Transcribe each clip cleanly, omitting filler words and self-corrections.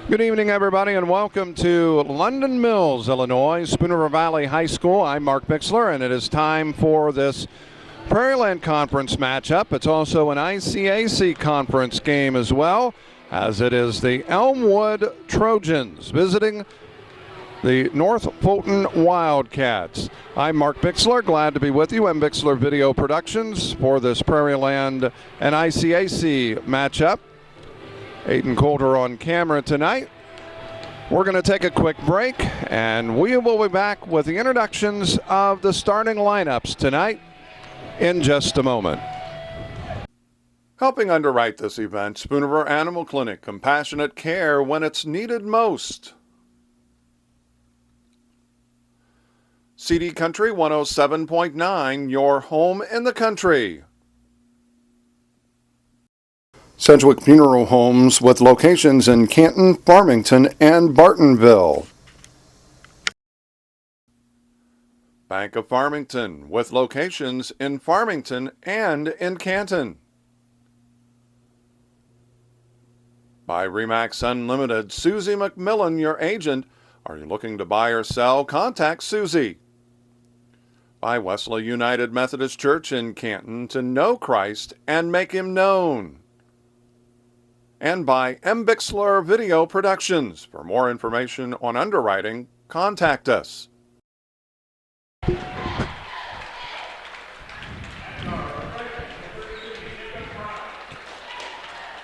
Good evening, everybody, and welcome to London Mills, Illinois, Spoon River Valley High School. I'm Mark Bixler, and it is time for this Prairieland Conference matchup. It's also an ICAC conference game as well, as it is the Elmwood Trojans visiting the North Fulton Wildcats. I'm Mark Bixler, glad to be with you, and Bixler Video Productions for this Prairieland and ICAC matchup. Aiden Coulter on camera tonight. We're going to take a quick break, and we will be back with the introductions of the starting lineups tonight in just a moment. Helping underwrite this event, Spoon River Animal Clinic, compassionate care when it's needed most. CD Country 107.9, your home in the country. Sedgwick Funeral Homes with locations in Canton, Farmington, and Bartonville. Bank of Farmington with locations in Farmington and in Canton. By Remax Unlimited, Susie McMillan, your agent. Are you looking to buy or sell? Contact Susie. By Wesley United Methodist Church in Canton, to know Christ and make Him known. And by M. Bixler Video Productions. For more information on underwriting, contact us.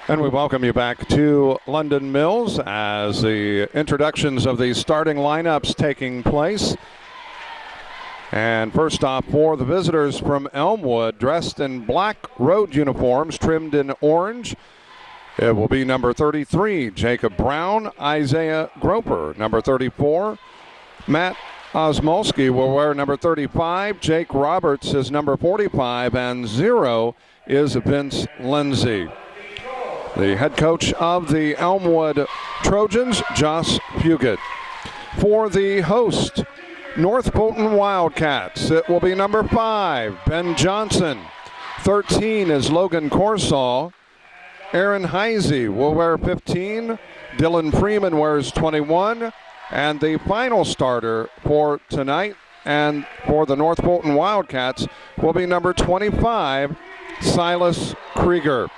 And we welcome you back to London Mills as the introductions of the starting lineups taking place. And first off, for the visitors from Elmwood, dressed in black road uniforms trimmed in orange, it will be number 33, Jacob Brown. Isaiah Groper, number 34. Matt Osmolski will wear number 35. Jake Roberts is number 45. And 0 is Vince Lindsay. The head coach of the Elmwood Trojans, Joss Puget. For the host, North Fulton Wildcats, it will be number 5, Ben Johnson. 13 is Logan Corsall. Aaron Heisey will wear 15. Dylan Freeman wears 21. And the final starter for tonight and for the North Fulton Wildcats will be number 25, Silas Krieger.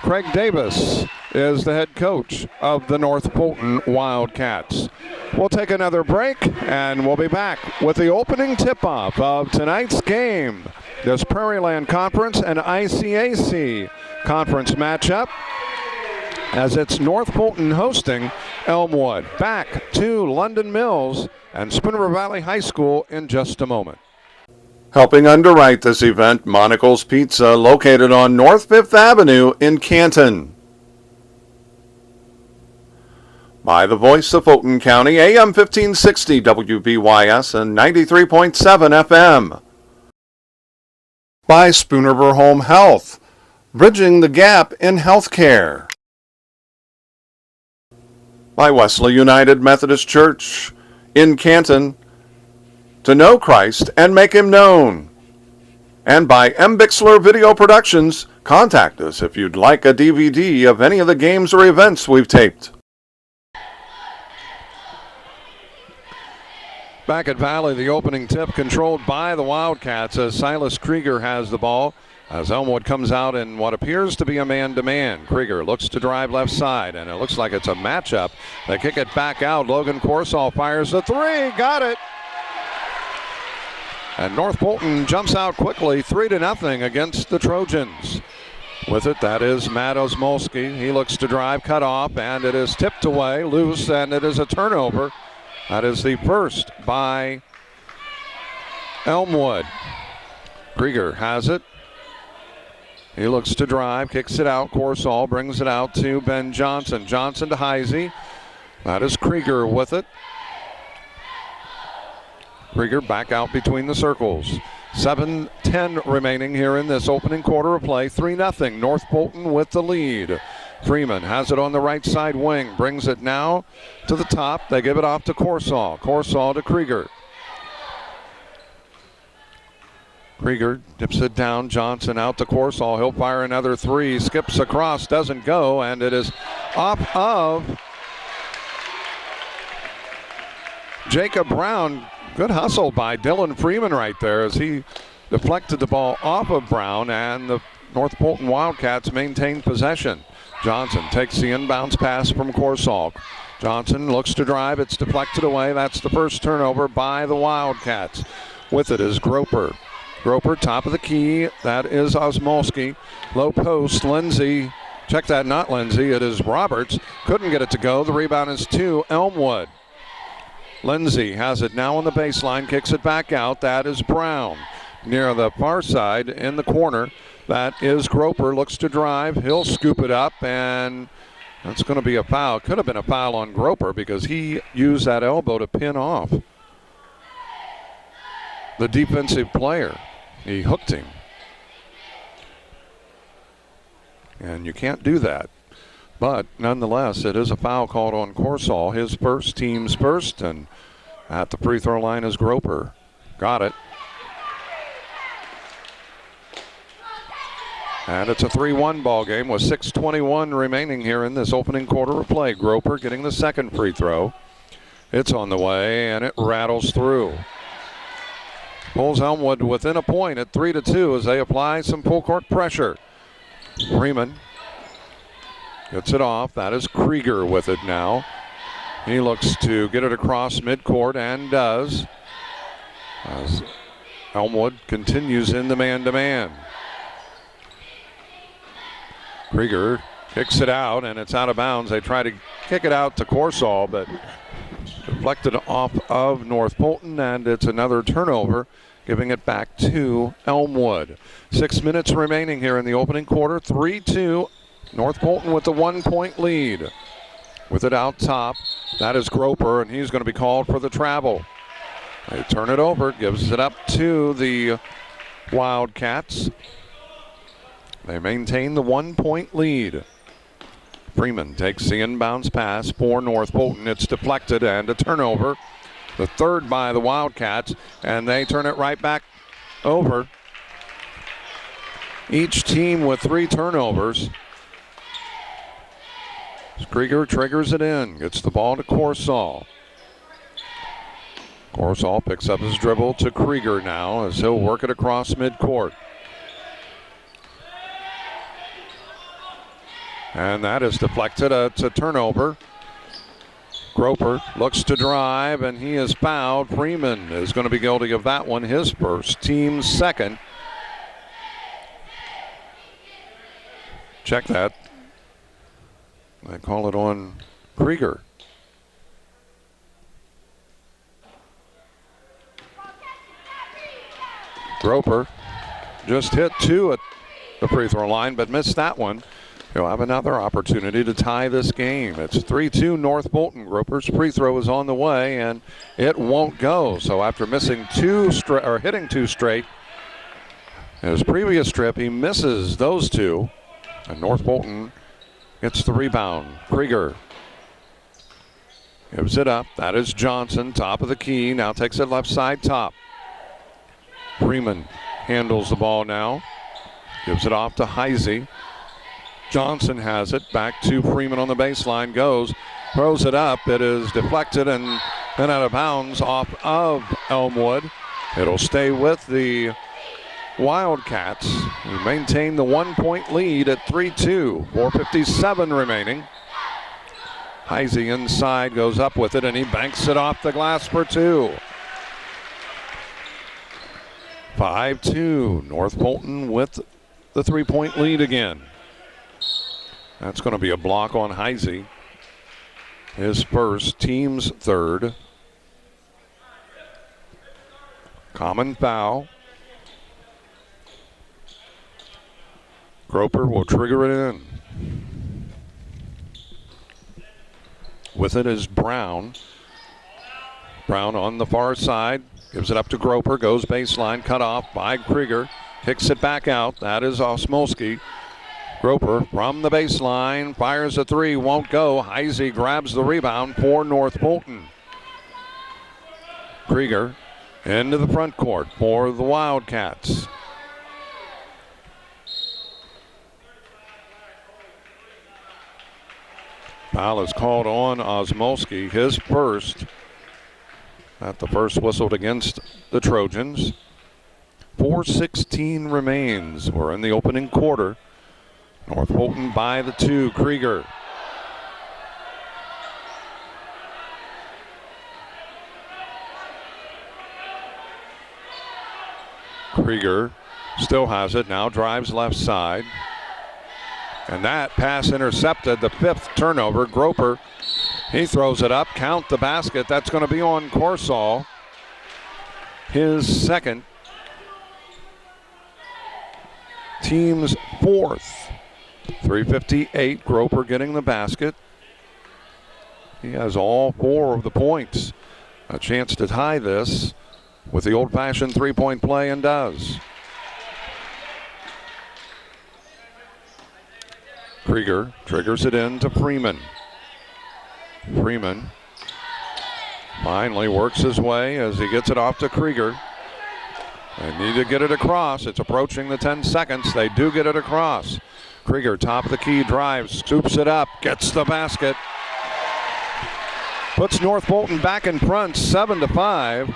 Craig Davis is the head coach of the North Fulton Wildcats. We'll take another break, and we'll be back with the opening tip-off of tonight's game. This Prairieland Conference and ICAC conference matchup, as it's North Fulton hosting Elmwood. Back to London Mills and Spoon River Valley High School in just a moment. Helping underwrite this event, Monocle's Pizza, located on North 5th Avenue in Canton. By the voice of Fulton County, AM 1560 WBYS and 93.7 FM. By Spoon River Home Health, bridging the gap in healthcare. By Wesley United Methodist Church in Canton, to know Christ and make Him known. And by M. Bixler Video Productions, contact us if you'd like a DVD of any of the games or events we've taped. Back at Valley, the opening tip controlled by the Wildcats as Silas Krieger has the ball. As Elmwood comes out in what appears to be a man-to-man. Krieger looks to drive left side, and it looks like it's a matchup. They kick it back out. Logan Corsall fires the 3. Got it! And North Fulton jumps out quickly, 3-0 against the Trojans. With it, that is Matt Osmolski. He looks to drive, cut off, and it is tipped away, loose, and it is a turnover. That is the first by Elmwood. Krieger has it. He looks to drive, kicks it out. Corsall brings it out to Ben Johnson. Johnson to Heisey. That is Krieger with it. Krieger back out between the circles. 7:10 remaining here in this opening quarter of play. 3-0. North Fulton with the lead. Freeman has it on the right side wing. Brings it now to the top. They give it off to Corsall. Corsall to Krieger. Krieger dips it down. Johnson out to Corsall. He'll fire another 3. Skips across. Doesn't go. And it is off of Jacob Brown. Good hustle by Dylan Freeman right there as he deflected the ball off of Brown, and the North Fulton Wildcats maintain possession. Johnson takes the inbounds pass from Corsall. Johnson looks to drive. It's deflected away. That's the first turnover by the Wildcats. With it is Groper. Groper, top of the key. That is Osmolski. Low post, Lindsay. Check that, not Lindsay. It is Roberts. Couldn't get it to go. The rebound is to Elmwood. Lindsay has it now on the baseline, kicks it back out. That is Brown. Near the far side in the corner, that is Groper. Looks to drive. He'll scoop it up, and that's going to be a foul. Could have been a foul on Groper because he used that elbow to pin off the defensive player. He hooked him. And you can't do that. But nonetheless, it is a foul called on Corsall, his first, team's first, and at the free throw line is Groper. Got it. And it's a 3-1 ball game with 6:21 remaining here in this opening quarter of play. Groper getting the second free throw. It's on the way, and it rattles through. Pulls Elmwood within a point at 3-2 as they apply some full court pressure. Freeman gets it off. That is Krieger with it now. He looks to get it across midcourt and does. As Elmwood continues in the man-to-man. Krieger kicks it out, and it's out of bounds. They try to kick it out to Corsall, but deflected off of North Fulton, and it's another turnover, giving it back to Elmwood. 6 minutes remaining here in the opening quarter. 3-2. North Fulton with the 1-point lead. With it out top, that is Groper, and he's going to be called for the travel. They turn it over, gives it up to the Wildcats. They maintain the 1-point lead. Freeman takes the inbounds pass for North Fulton. It's deflected and a turnover. The third by the Wildcats, and they turn it right back over. Each team with 3 turnovers. Krieger triggers it in, gets the ball to Corsall. Corsall picks up his dribble to Krieger now as he'll work it across midcourt. And that is deflected. It's a turnover. Groper looks to drive, and he is fouled. Freeman is going to be guilty of that one, his first, team's second. Check that. They call it on Krieger. Groper just hit 2 at the free throw line, but missed that one. He'll have another opportunity to tie this game. It's 3-2 North Fulton. Groper's free throw is on the way, and it won't go. So after missing hitting 2 straight, in his previous trip, he misses those 2, and North Fulton gets the rebound. Krieger gives it up. That is Johnson, top of the key. Now takes it left side top. Freeman handles the ball now. Gives it off to Heisey. Johnson has it. Back to Freeman on the baseline. Goes. Throws it up. It is deflected and then out of bounds off of Elmwood. It'll stay with the Wildcats, who maintain the 1-point lead at 3-2. 4:57 remaining. Heisey inside, goes up with it, and he banks it off the glass for 2. 5-2. North Fulton with the 3-point lead again. That's going to be a block on Heisey. His first, team's third. Common foul. Groper will trigger it in. With it is Brown. Brown on the far side. Gives it up to Groper. Goes baseline. Cut off by Krieger. Kicks it back out. That is Osmolski. Groper from the baseline. Fires a 3. Won't go. Heisey grabs the rebound for North Fulton. Krieger into the front court for the Wildcats. Foul is called on Osmolski, his first. at the first whistled against the Trojans. 4:16 remains. We're in the opening quarter. North Fulton by the 2. Krieger. Krieger still has it, now drives left side. And that pass intercepted, the 5th turnover. Groper, he throws it up, count the basket. That's going to be on Corsall. His second. Team's 4th. 3:58, Groper getting the basket. He has all 4 of the points. A chance to tie this with the old-fashioned three-point play, and does. Krieger triggers it in to Freeman. Freeman finally works his way as he gets it off to Krieger. They need to get it across. It's approaching the 10 seconds. They do get it across. Krieger, top of the key, drives, scoops it up, gets the basket. Puts North Fulton back in front, 7-5.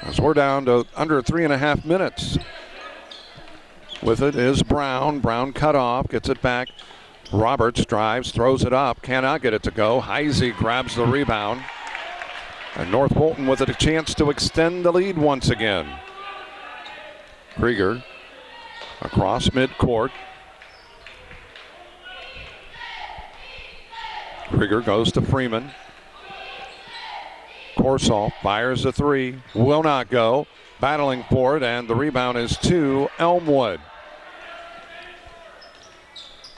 As we're down to under 3.5 minutes. With it is Brown. Brown cut off, gets it back. Roberts drives, throws it up, cannot get it to go. Heisey grabs the rebound. And North Fulton with a chance to extend the lead once again. Krieger across midcourt. Krieger goes to Freeman. Corsall fires a 3, will not go. Battling for it, and the rebound is to Elmwood.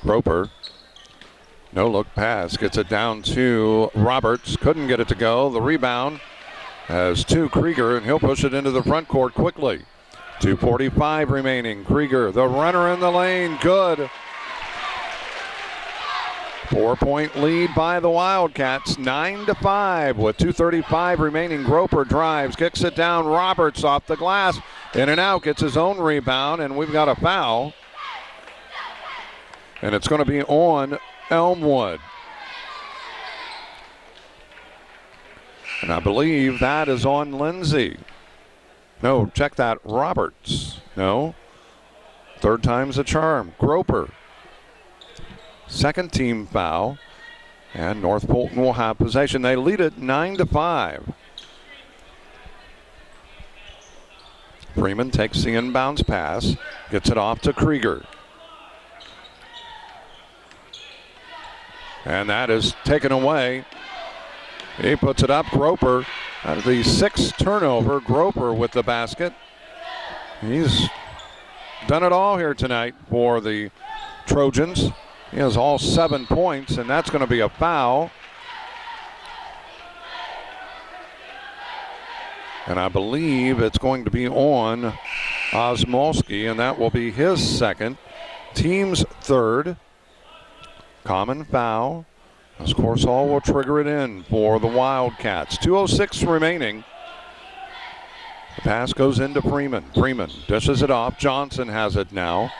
Groper, no look pass, gets it down to Roberts. Couldn't get it to go. The rebound has to Krieger, and he'll push it into the front court quickly. 2:45 remaining. Krieger, the runner in the lane, good. 4-point lead by the Wildcats, 9-5 with 2:35 remaining. Groper drives, kicks it down. Roberts off the glass, in and out, gets his own rebound, and we've got a foul. And it's going to be on Elmwood. And I believe that is on Lindsay. No, check that, Roberts. No, third time's a charm. Groper. Second team foul, and North Fulton will have possession. They lead it 9-5. Freeman takes the inbounds pass, gets it off to Krieger. And that is taken away. He puts it up, Groper. The 6th turnover, Groper with the basket. He's done it all here tonight for the Trojans. He has all 7 points, and that's going to be a foul. And I believe it's going to be on Osmolski, and that will be his second. Team's 3rd. Common foul. As Corsall will trigger it in for the Wildcats. 2:06 remaining. The pass goes into Freeman. Freeman dishes it off. Johnson has it now.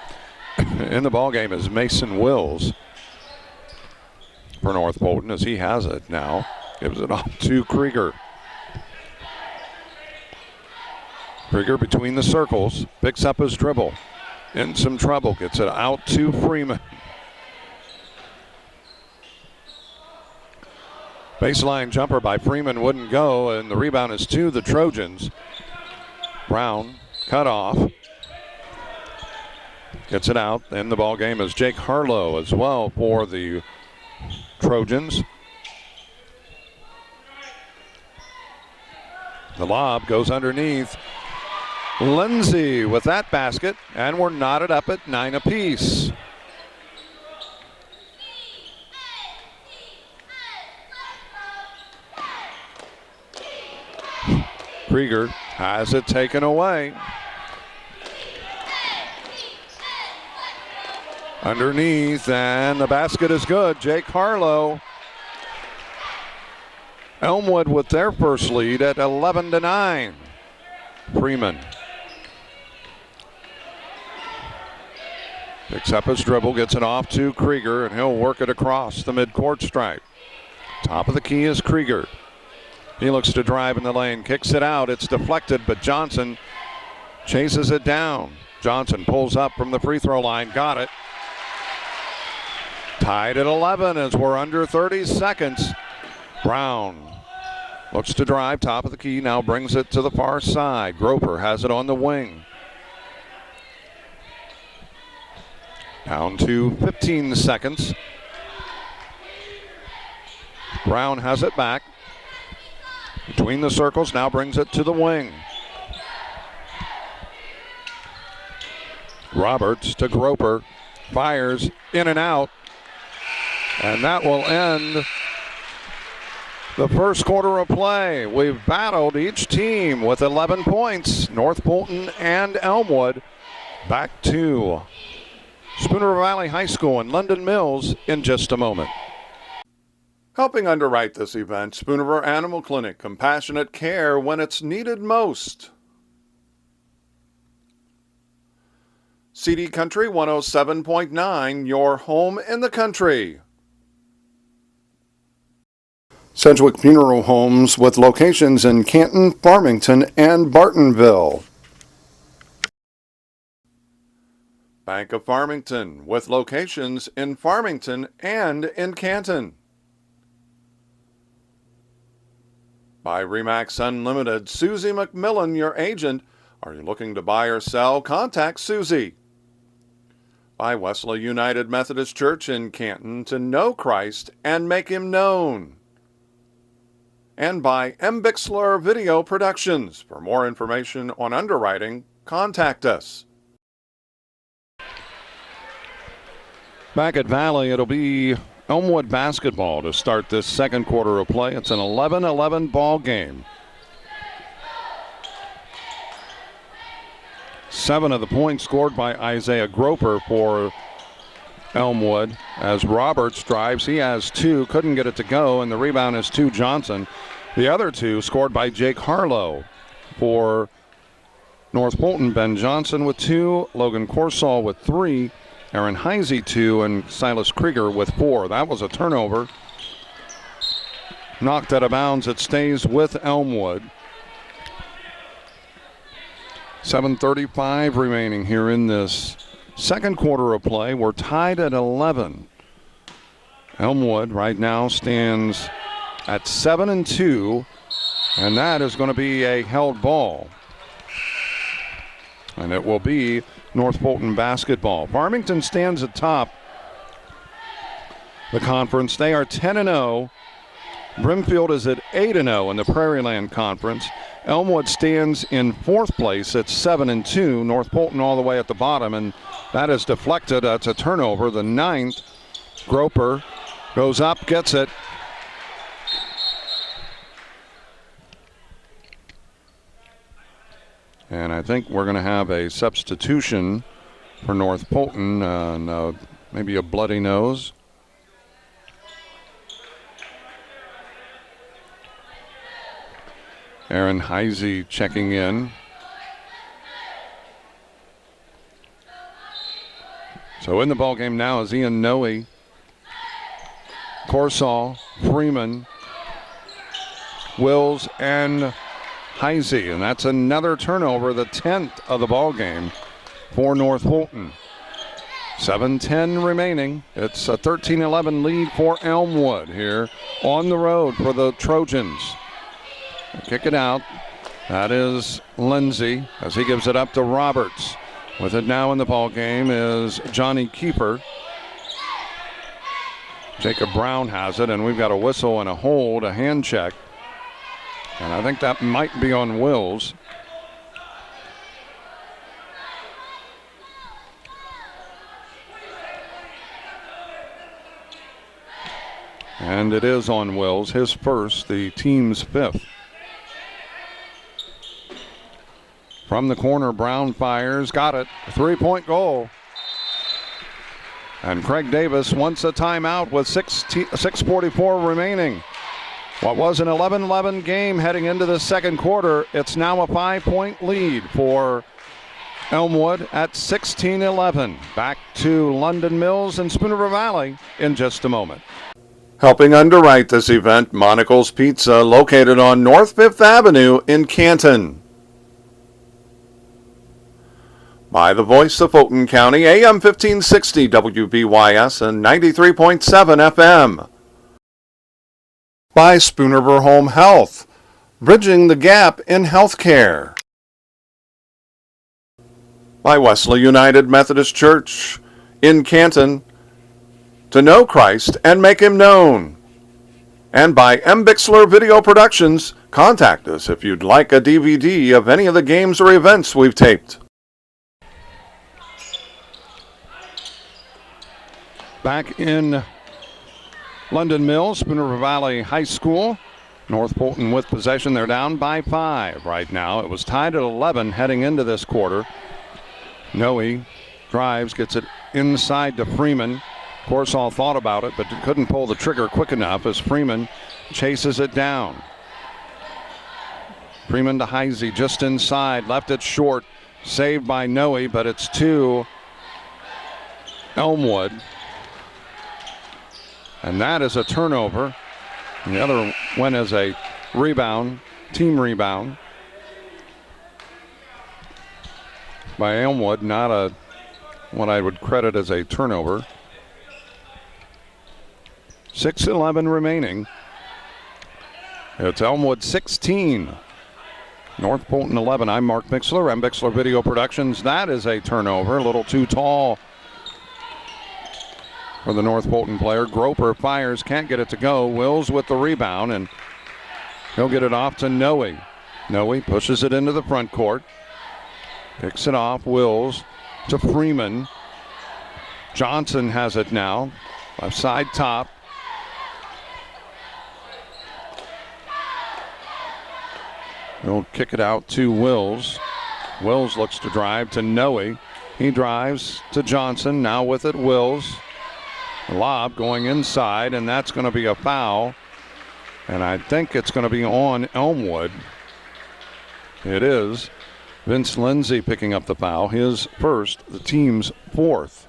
In the ballgame is Mason Wills for North Fulton as he has it now. Gives it off to Krieger. Krieger between the circles. Picks up his dribble. In some trouble. Gets it out to Freeman. Baseline jumper by Freeman wouldn't go, and the rebound is to the Trojans. Brown cut off. Gets it out. In the ball game is Jake Harlow as well for the Trojans. The lob goes underneath. Lindsay with that basket, and we're knotted up at 9 apiece. Krieger has it taken away. Underneath, and the basket is good. Jake Harlow. Elmwood with their first lead at 11-9. Freeman. Picks up his dribble, gets it off to Krieger, and he'll work it across the midcourt stripe. Top of the key is Krieger. He looks to drive in the lane, kicks it out. It's deflected, but Johnson chases it down. Johnson pulls up from the free throw line, got it. Tied at 11 as we're under 30 seconds. Brown looks to drive, top of the key, now brings it to the far side. Groper has it on the wing. Down to 15 seconds. Brown has it back. Between the circles, now brings it to the wing. Roberts to Groper. Fires in and out. And that will end the first quarter of play. We've battled each team with 11 points. North Fulton and Elmwood. Back to Spooner Valley High School in London Mills in just a moment. Helping underwrite this event, Spooner Animal Clinic, compassionate care when it's needed most. CD Country 107.9, your home in the country. Sedgwick Funeral Homes with locations in Canton, Farmington, and Bartonville. Bank of Farmington with locations in Farmington and in Canton. By Remax Unlimited, Susie McMillan, your agent. Are you looking to buy or sell? Contact Susie. By Wesley United Methodist Church in Canton, to know Christ and make him known. And by M. Bixler Video Productions. For more information on underwriting, contact us. Back at Valley, it'll be Elmwood basketball to start this second quarter of play. It's an 11-11 ball game. 7 of the points scored by Isaiah Groper for Elmwood. As Roberts drives, he has 2, couldn't get it to go, and the rebound is to Johnson. The other 2 scored by Jake Harlow for North Fulton. Ben Johnson with 2, Logan Corsall with 3, Aaron Heisey 2, and Silas Krieger with 4. That was a turnover. Knocked out of bounds. It stays with Elmwood. 7:35 remaining here in this second quarter of play. We're tied at 11. Elmwood right now stands at 7-2, and that is going to be a held ball. And it will be North Fulton basketball. Farmington stands atop the conference. They are 10-0. Brimfield is at 8-0 in the Prairieland Conference. Elmwood stands in 4th place at 7-2. North Fulton all the way at the bottom, and that is deflected. That's a turnover. The 9th, Groper goes up, gets it. And I think we're going to have a substitution for North Fulton, maybe a bloody nose. Aaron Heisey checking in. So in the ballgame now is Ian Noe, Corsall, Freeman, Wills, and Heisey, and that's another turnover, the 10th of the ball game for North Fulton. 7:10 remaining. It's a 13-11 lead for Elmwood here on the road for the Trojans. Kick it out. That is Lindsay as he gives it up to Roberts. With it now in the ball game is Johnny Keeper. Jacob Brown has it, and we've got a whistle and a hold, a hand check. And I think that might be on Wills. And it is on Wills, his first, the team's 5th. From the corner, Brown fires, got it, a 3-point goal. And Craig Davis wants a timeout with 6:44 remaining. What was an 11-11 game heading into the second quarter, it's now a 5-point lead for Elmwood at 16-11. Back to London Mills and Spoon River Valley in just a moment. Helping underwrite this event, Monocle's Pizza, located on North 5th Avenue in Canton. By the voice of Fulton County, AM 1560 WBYS and 93.7 FM. By Spoon River Home Health, bridging the gap in healthcare. By Wesley United Methodist Church in Canton, to know Christ and make him known. And by M. Bixler Video Productions, contact us if you'd like a DVD of any of the games or events we've taped. Back in London Mills, Spoon River Valley High School. North Fulton with possession. They're down by 5 right now. It was tied at 11 heading into this quarter. Noe drives, gets it inside to Freeman. Corsall thought about it, but couldn't pull the trigger quick enough as Freeman chases it down. Freeman to Heisey just inside, left it short, saved by Noe, but it's to Elmwood. And that is a turnover. And the other went as a rebound, team rebound by Elmwood, not what I would credit as a turnover. 6:11 remaining. It's Elmwood 16, North Fulton 11. I'm Mark Bixler, M. Bixler Video Productions. That is a turnover, a little too tall for the North Fulton player. Groper fires, can't get it to go. Wills with the rebound, and he'll get it off to Noe. Noe pushes it into the front court. Picks it off, Wills to Freeman. Johnson has it now, left side top. He'll kick it out to Wills. Wills looks to drive to Noe. He drives to Johnson, now with it Wills. Lob going inside, and that's going to be a foul. And I think it's going to be on Elmwood. It is. Vince Lindsay picking up the foul, his first, the team's fourth.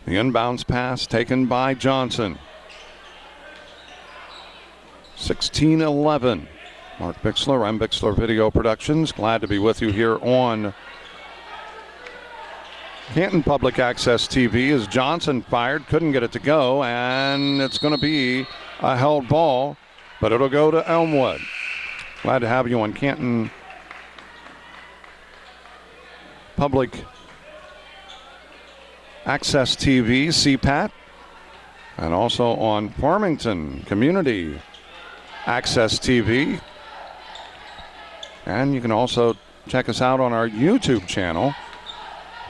The inbounds pass taken by Johnson. 16-11. Mark Bixler, I'm Bixler Video Productions. Glad to be with you here on Canton Public Access TV as Johnson fired, couldn't get it to go, and it's going to be a held ball, but it'll go to Elmwood. Glad to have you on Canton Public Access TV, CPAT, and also on Farmington Community Access TV. And you can also check us out on our YouTube channel.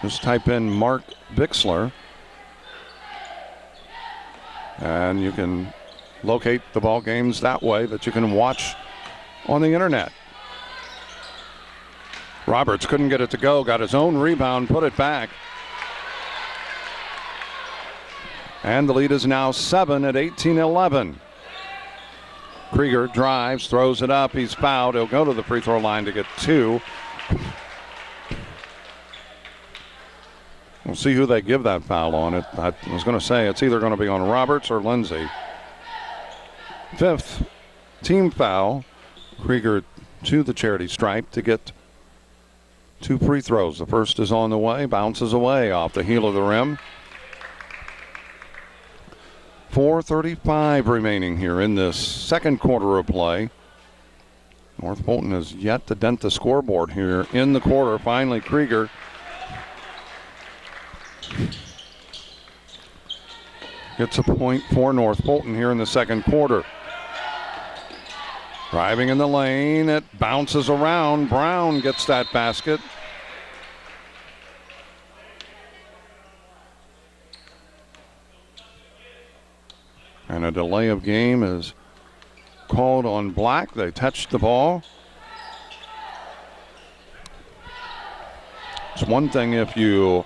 Just type in Mark Bixler, and you can locate the ball games that way that you can watch on the internet. Roberts couldn't get it to go, got his own rebound, put it back. And the lead is now 7 at 18-11. Krieger drives, throws it up, he's fouled. He'll go to the free throw line to get 2. We'll see who they give that foul on. I was going to say it's either going to be on Roberts or Lindsay. 5th team foul. Krieger to the charity stripe to get 2 free throws. The first is on the way, bounces away off the heel of the rim. 4:35 remaining here in this second quarter of play. North Fulton has yet to dent the scoreboard here in the quarter. Finally, Krieger gets a point for North Fulton here in the second quarter. Driving in the lane, it bounces around. Brown gets that basket. And a delay of game is called on Black. They touched the ball. It's one thing if you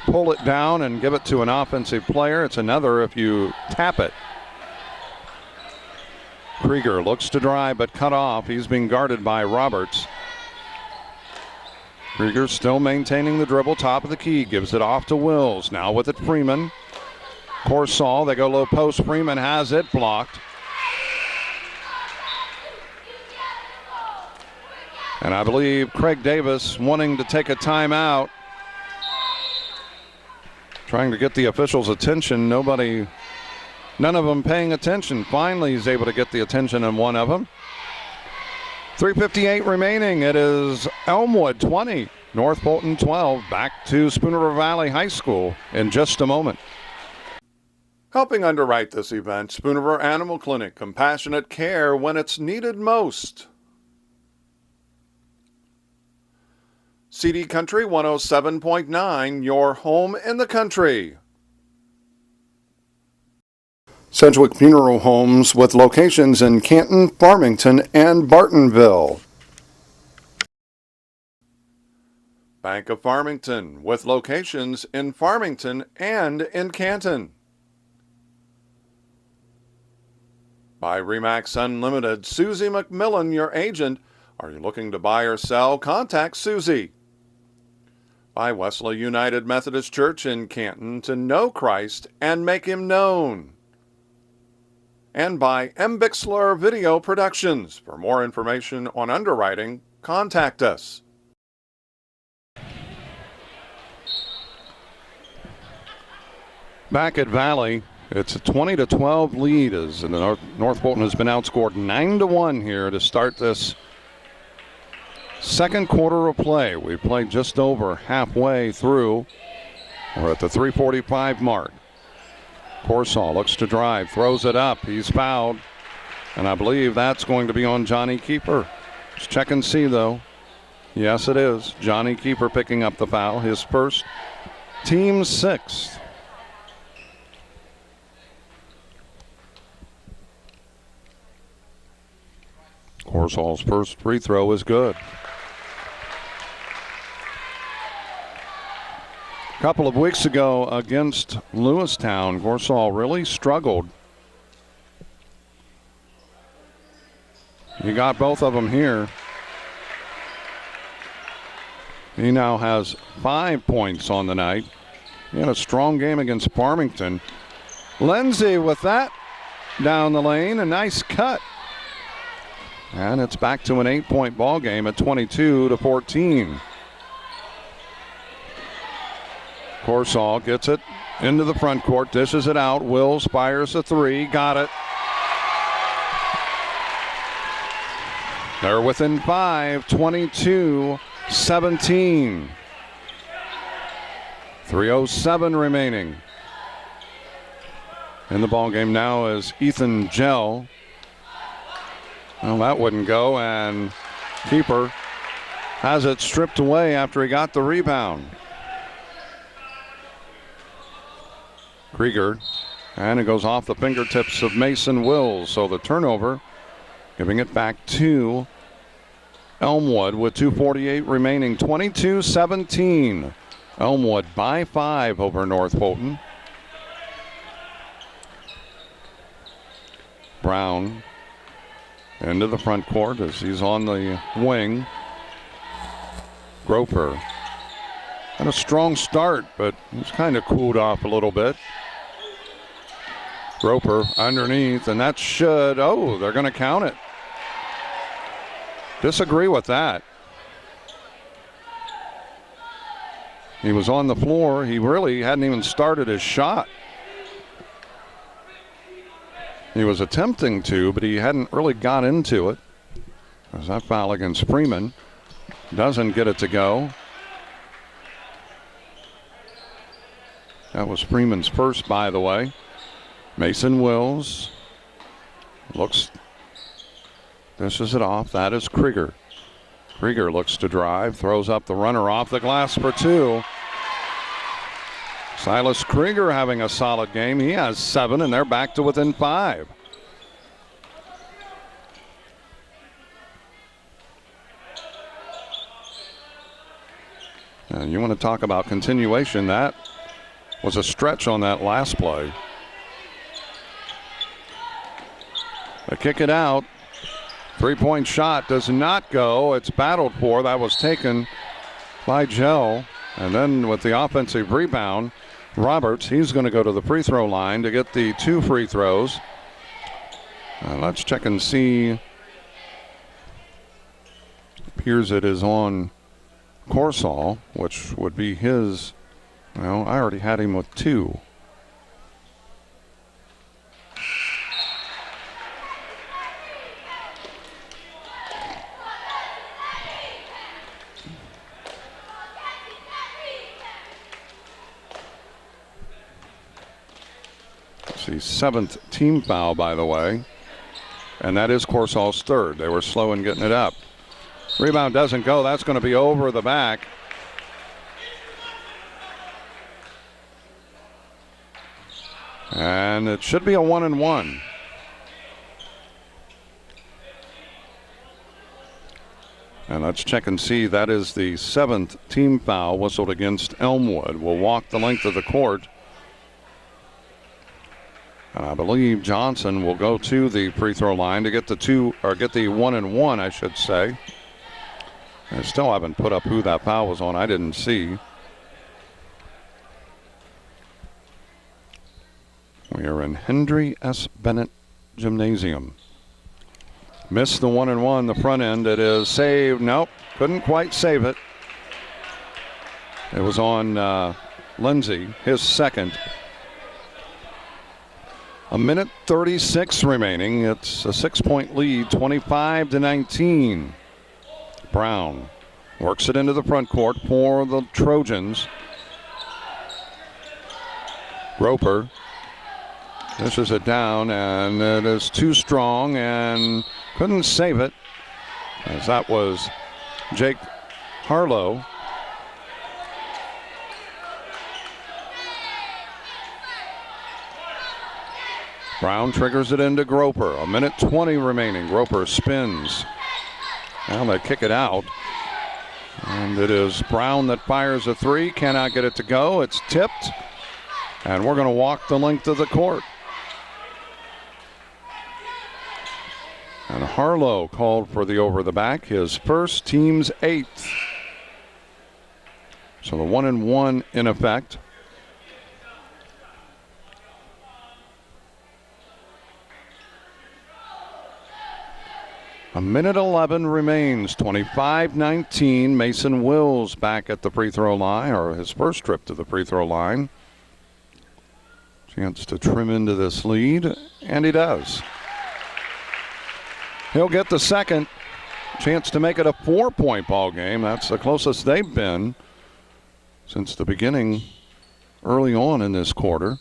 pull it down and give it to an offensive player. It's another if you tap it. Krieger looks to drive but cut off. He's being guarded by Roberts. Krieger still maintaining the dribble, top of the key, gives it off to Wills. Now with it Freeman. Corsall, they go low post. Freeman has it blocked. And I believe Craig Davis wanting to take a timeout. Trying to get the officials' attention. None of them paying attention. Finally, he's able to get the attention of one of them. 3:58 remaining. It is Elmwood 20, North Fulton 12. Back to Spooner River Valley High School in just a moment. Helping underwrite this event, Spooner River Animal Clinic, compassionate care when it's needed most. CD Country 107.9, your home in the country. Sedgwick Funeral Homes with locations in Canton, Farmington, and Bartonville. Bank of Farmington with locations in Farmington and in Canton. By Remax Unlimited, Susie McMillan, your agent. Are you looking to buy or sell? Contact Susie. By Wesley United Methodist Church in Canton, to know Christ and make him known. And by M. Bixler Video Productions. For more information on underwriting, contact us. Back at Valley, it's a 20-12 lead as North Fulton has been outscored 9-1 here to start this second quarter of play. We've played just over halfway through. We're at the 3:45 mark. Corsall looks to drive, throws it up. He's fouled, and I believe that's going to be on Johnny Keeper. Let's check and see, though. Yes, it is. Johnny Keeper picking up the foul, his first, team sixth. Corsall's first free throw is good. A couple of weeks ago against Lewistown, Corsall really struggled. He got both of them here. He now has 5 points on the night. He had a strong game against Farmington. Lindsay with that down the lane, a nice cut. And it's back to an 8-point ball game at 22-14. Corsall gets it into the front court, dishes it out. Wills fires a three, got it. They're within 5, 22-17. 3:07 remaining. In the ball game now is Ethan Gell. Well, that wouldn't go, and Keeper has it stripped away after he got the rebound. Krieger, and it goes off the fingertips of Mason Wills, so the turnover, giving it back to Elmwood with 2:48 remaining. 22-17. Elmwood by 5 over North Fulton. Brown into the front court as he's on the wing. Groper had a strong start, but he's kind of cooled off a little bit. Groper underneath, and that should, they're going to count it. Disagree with that. He was on the floor. He really hadn't even started his shot. He was attempting to, but he hadn't really got into it. As that foul against Freeman doesn't get it to go. That was Freeman's first, by the way. Mason Wills dishes it off. That is Krieger. Krieger looks to drive, throws up the runner off the glass for two. Silas Krieger having a solid game. He has 7, and they're back to within 5. And you want to talk about continuation. That was a stretch on that last play. They kick it out. Three-point shot does not go. It's battled for. That was taken by Gell. And then with the offensive rebound, Roberts, he's going to go to the free throw line to get the 2 free throws. Let's check and see. Appears it is on Corsall, which would be his. Well, I already had him with 2. It's the 7th team foul, by the way. And that is Corsall's 3rd. They were slow in getting it up. Rebound doesn't go. That's going to be over the back. And it should be a 1-and-1. And let's check and see. That is the 7th team foul whistled against Elmwood. Will walk the length of the court. And I believe Johnson will go to the free throw line to get the 1-and-1, I should say. I still haven't put up who that foul was on. I didn't see. We are in Hendry S. Bennett Gymnasium. Missed the 1-and-1, the front end. It is saved. Nope, couldn't quite save it. It was on Lindsay, his 2nd. A minute 36 remaining. It's a 6-point lead, 25-19. Brown works it into the front court for the Trojans. Roper dishes it down, and it is too strong and couldn't save it, as that was Jake Harlow. Brown triggers it into Groper. A minute 20 remaining. Groper spins. Now they kick it out. And it is Brown that fires a 3. Cannot get it to go. It's tipped. And we're going to walk the length of the court. And Harlow called for the over the back. His first, team's 8th. So the 1-and-1 in effect. A minute 11 remains. 25-19. Mason Wills back at the free throw line, or his first trip to the free throw line. Chance to trim into this lead, and he does. He'll get the 2nd. Chance to make it a 4-point ball game. That's the closest they've been since the beginning early on in this quarter.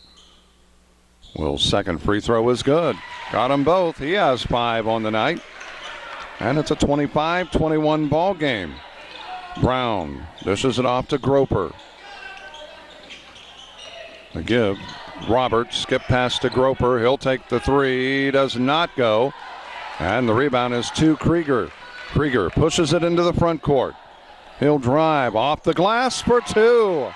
Will's 2nd free throw is good. Got them both. He has 5 on the night. And it's a 25-21 ball game. Brown dishes it off to Groper. The give. Roberts skip pass to Groper. He'll take the 3. Does not go. And the rebound is to Krieger. Krieger pushes it into the front court. He'll drive off the glass for 2.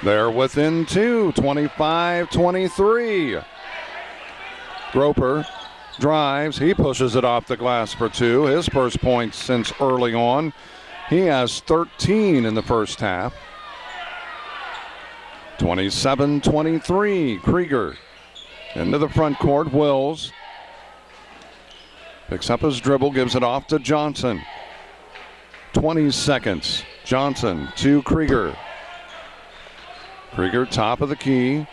They're within 2, 25-23. Groper drives. He pushes it off the glass for 2. His first points since early on. He has 13 in the first half. 27-23. Krieger into the front court. Wills picks up his dribble, gives it off to Johnson. 20 seconds. Johnson to Krieger. Krieger top of the key.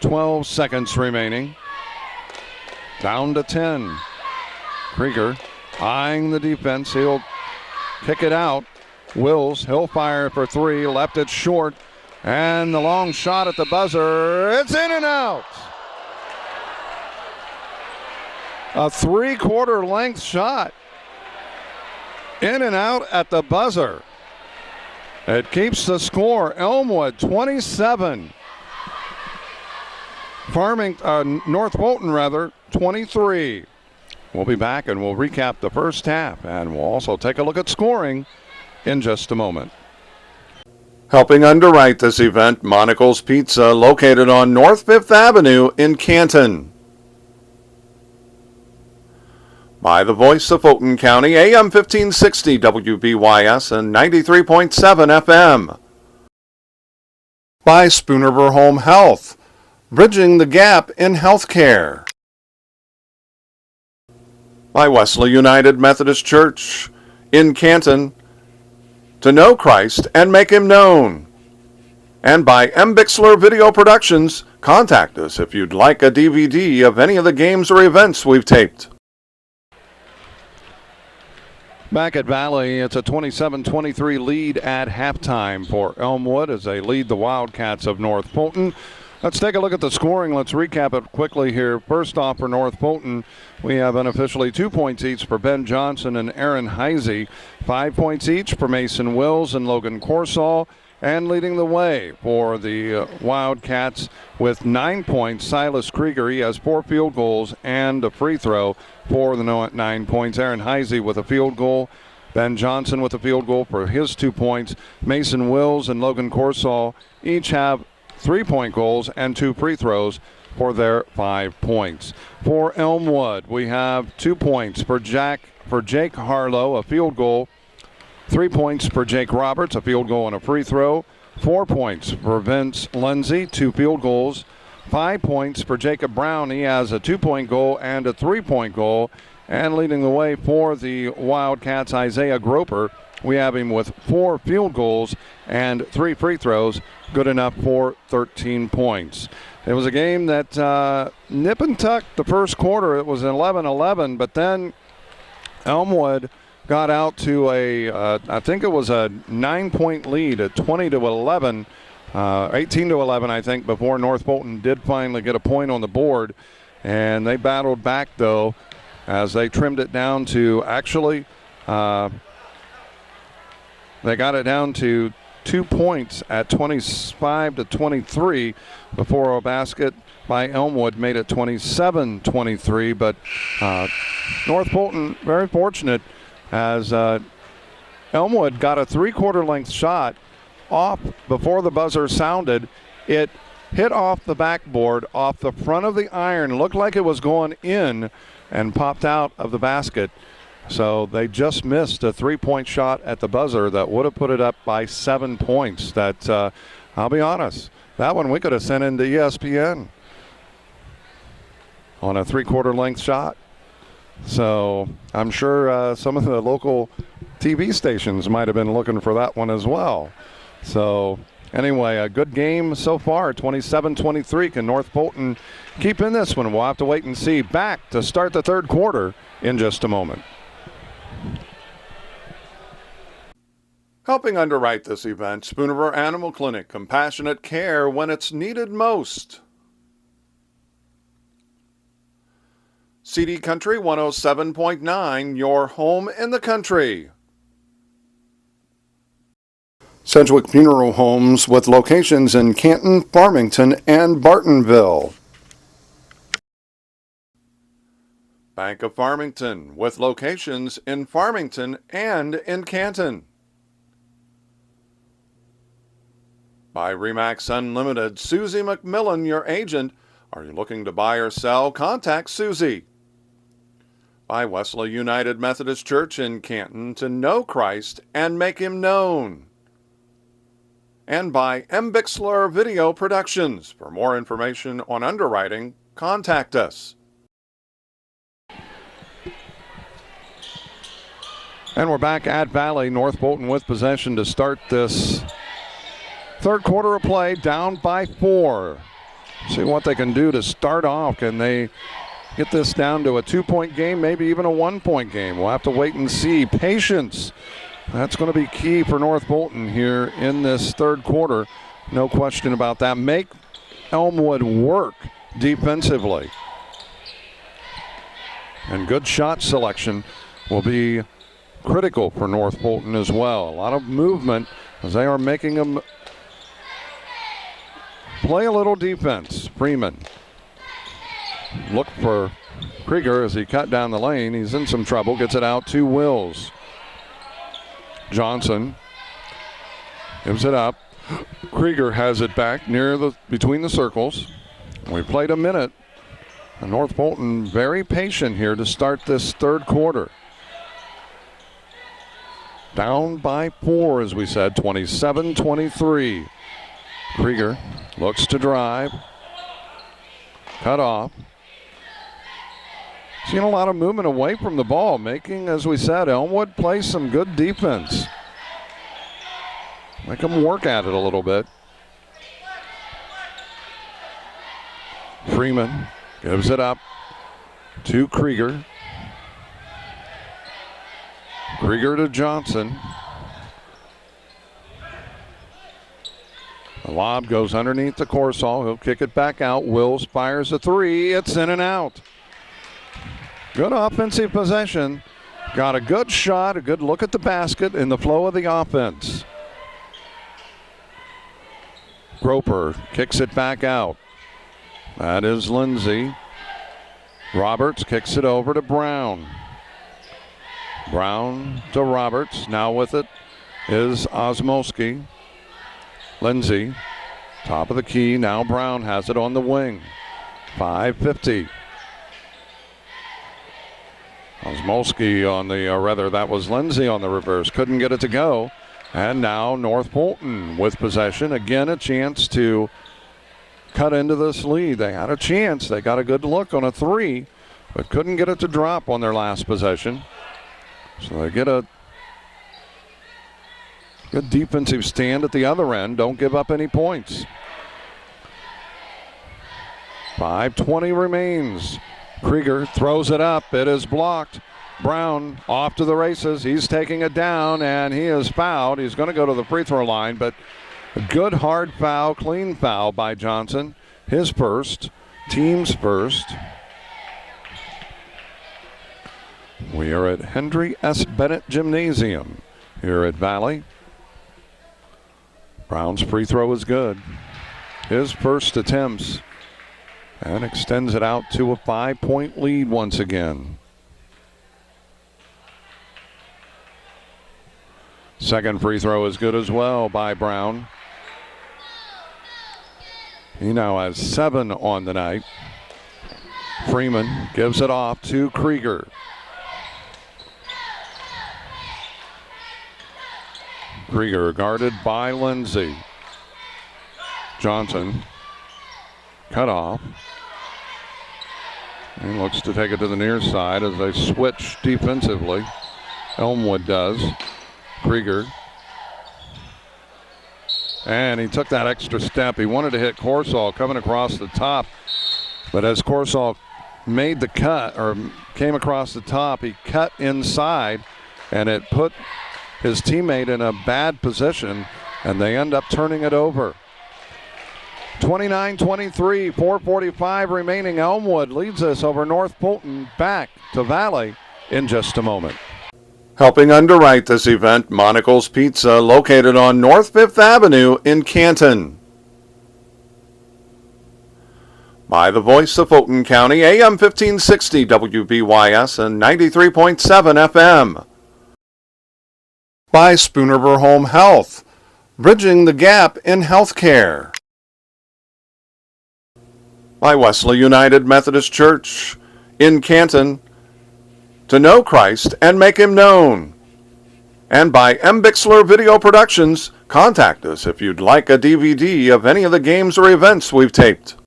12 seconds remaining. Down to 10. Krieger eyeing the defense. He'll kick it out. Wills, he'll fire for 3. Left it short. And the long shot at the buzzer. It's in and out. A 3/4 length shot. In and out at the buzzer. It keeps the score. Elmwood 27. North Fulton 23. We'll be back and we'll recap the first half, and we'll also take a look at scoring in just a moment. Helping underwrite this event, Monocle's Pizza, located on North 5th Avenue in Canton. By the voice of Fulton County, AM 1560 WBYS and 93.7 FM. By Spoonerver Home Health, bridging the gap in healthcare. By Wesley United Methodist Church in Canton, to know Christ and make him known. And by Bixler Video Productions, contact us if you'd like a DVD of any of the games or events we've taped. Back at Valley, it's a 27-23 lead at halftime for Elmwood as they lead the Wildcats of North Fulton. Let's take a look at the scoring. Let's recap it quickly here. First off, for North Fulton, we have unofficially 2 points each for Ben Johnson and Aaron Heisey, 5 points each for Mason Wills and Logan Corsall, and leading the way for the Wildcats with 9 points, Silas Krieger. He has 4 field goals and a free throw for the 9 points. Aaron Heisey with a field goal. Ben Johnson with a field goal for his 2 points. Mason Wills and Logan Corsall each have 3-point goals and 2 free throws for their 5 points. For Elmwood, we have 2 points for Jake Harlow, a field goal. 3 points for Jake Roberts, a field goal and a free throw. 4 points for Vince Lindsay, 2 field goals. 5 points for Jacob Brown. He has a 2-point goal and a 3-point goal. And leading the way for the Wildcats, Isaiah Groper. We have him with 4 field goals and 3 free throws, good enough for 13 points. It was a game that nip and tuck the first quarter. It was 11-11, but then Elmwood got out to I think it was a 9-point lead at 20-11, 18-11, I think, before North Fulton did finally get a point on the board. And they battled back, though, as they trimmed it down to actually they got it down to 2 points at 25-23 before a basket by Elmwood made it 27-23. But North Fulton very fortunate as Elmwood got a 3/4 length shot off before the buzzer sounded. It hit off the backboard, off the front of the iron, looked like it was going in and popped out of the basket. So they just missed a 3-point shot at the buzzer that would have put it up by 7 points. That, I'll be honest, that one we could have sent into ESPN on a 3/4 length shot. So I'm sure some of the local TV stations might have been looking for that one as well. So anyway, a good game so far, 27-23. Can North Fulton keep in this one? We'll have to wait and see. Back to start the third quarter in just a moment. Helping underwrite this event, Spoonerver Animal Clinic, compassionate care when it's needed most. CD Country 107.9, your home in the country. Sedgwick Funeral Homes with locations in Canton, Farmington, and Bartonville. Bank of Farmington with locations in Farmington and in Canton. By Remax Unlimited, Susie McMillan, your agent. Are you looking to buy or sell? Contact Susie. By Wesley United Methodist Church in Canton, to know Christ and make him known. And by Bixler Video Productions. For more information on underwriting, contact us. And we're back at Valley. North Fulton with possession to start this third quarter of play, down by 4. See what they can do to start off. Can they get this down to a 2-point game, maybe even a 1-point game? We'll have to wait and see. Patience. That's going to be key for North Fulton here in this third quarter. No question about that. Make Elmwood work defensively. And good shot selection will be critical for North Fulton as well. A lot of movement as they are making them play a little defense. Freeman look for Krieger as he cut down the lane. He's in some trouble. Gets it out to Wills. Johnson gives it up. Krieger has it back between the circles. We played a minute. And North Fulton very patient here to start this third quarter. Down by 4, as we said, 27-23. Krieger looks to drive. Cut off. Seeing a lot of movement away from the ball, making, as we said, Elmwood play some good defense. Make them work at it a little bit. Freeman gives it up to Krieger. Krieger to Johnson. The lob goes underneath the Corsall. He'll kick it back out. Wills fires a 3. It's in and out. Good offensive possession. Got a good shot, a good look at the basket in the flow of the offense. Groper kicks it back out. That is Lindsay. Roberts kicks it over to Brown. Brown to Roberts. Now with it is Osmowski. Lindsay, top of the key. Now Brown has it on the wing. 5:50. Osmowski on the, or rather that was Lindsay on the reverse. Couldn't get it to go. And now North Fulton with possession. Again, a chance to cut into this lead. They had a chance. They got a good look on a 3, but couldn't get it to drop on their last possession. So they get a good defensive stand at the other end. Don't give up any points. 5:20 remains. Krieger throws it up. It is blocked. Brown off to the races. He's taking it down, and he is fouled. He's going to go to the free throw line, but a good hard foul, clean foul by Johnson. His first, team's first. We are at Henry S. Bennett Gymnasium here at Valley. Brown's free throw is good. His first attempts, and extends it out to a 5-point lead once again. Second free throw is good as well by Brown. He now has 7 on the night. Freeman gives it off to Krieger. Krieger guarded by Lindsay. Johnson cut off. He looks to take it to the near side as they switch defensively. Elmwood does. Krieger. And he took that extra step. He wanted to hit Corsall coming across the top. But as Corsall made the cut, or came across the top, he cut inside, and it put his teammate in a bad position, and they end up turning it over. 29-23, 4:45 remaining. Elmwood leads us over North Fulton. Back to Valley in just a moment. Helping underwrite this event, Monocle's Pizza, located on North 5th Avenue in Canton. By the voice of Fulton County, AM 1560 WBYS and 93.7 FM. By Spoonerver Home Health, bridging the gap in healthcare. By Wesley United Methodist Church in Canton, to know Christ and make him known. And by M. Bixler Video Productions, contact us if you'd like a DVD of any of the games or events we've taped.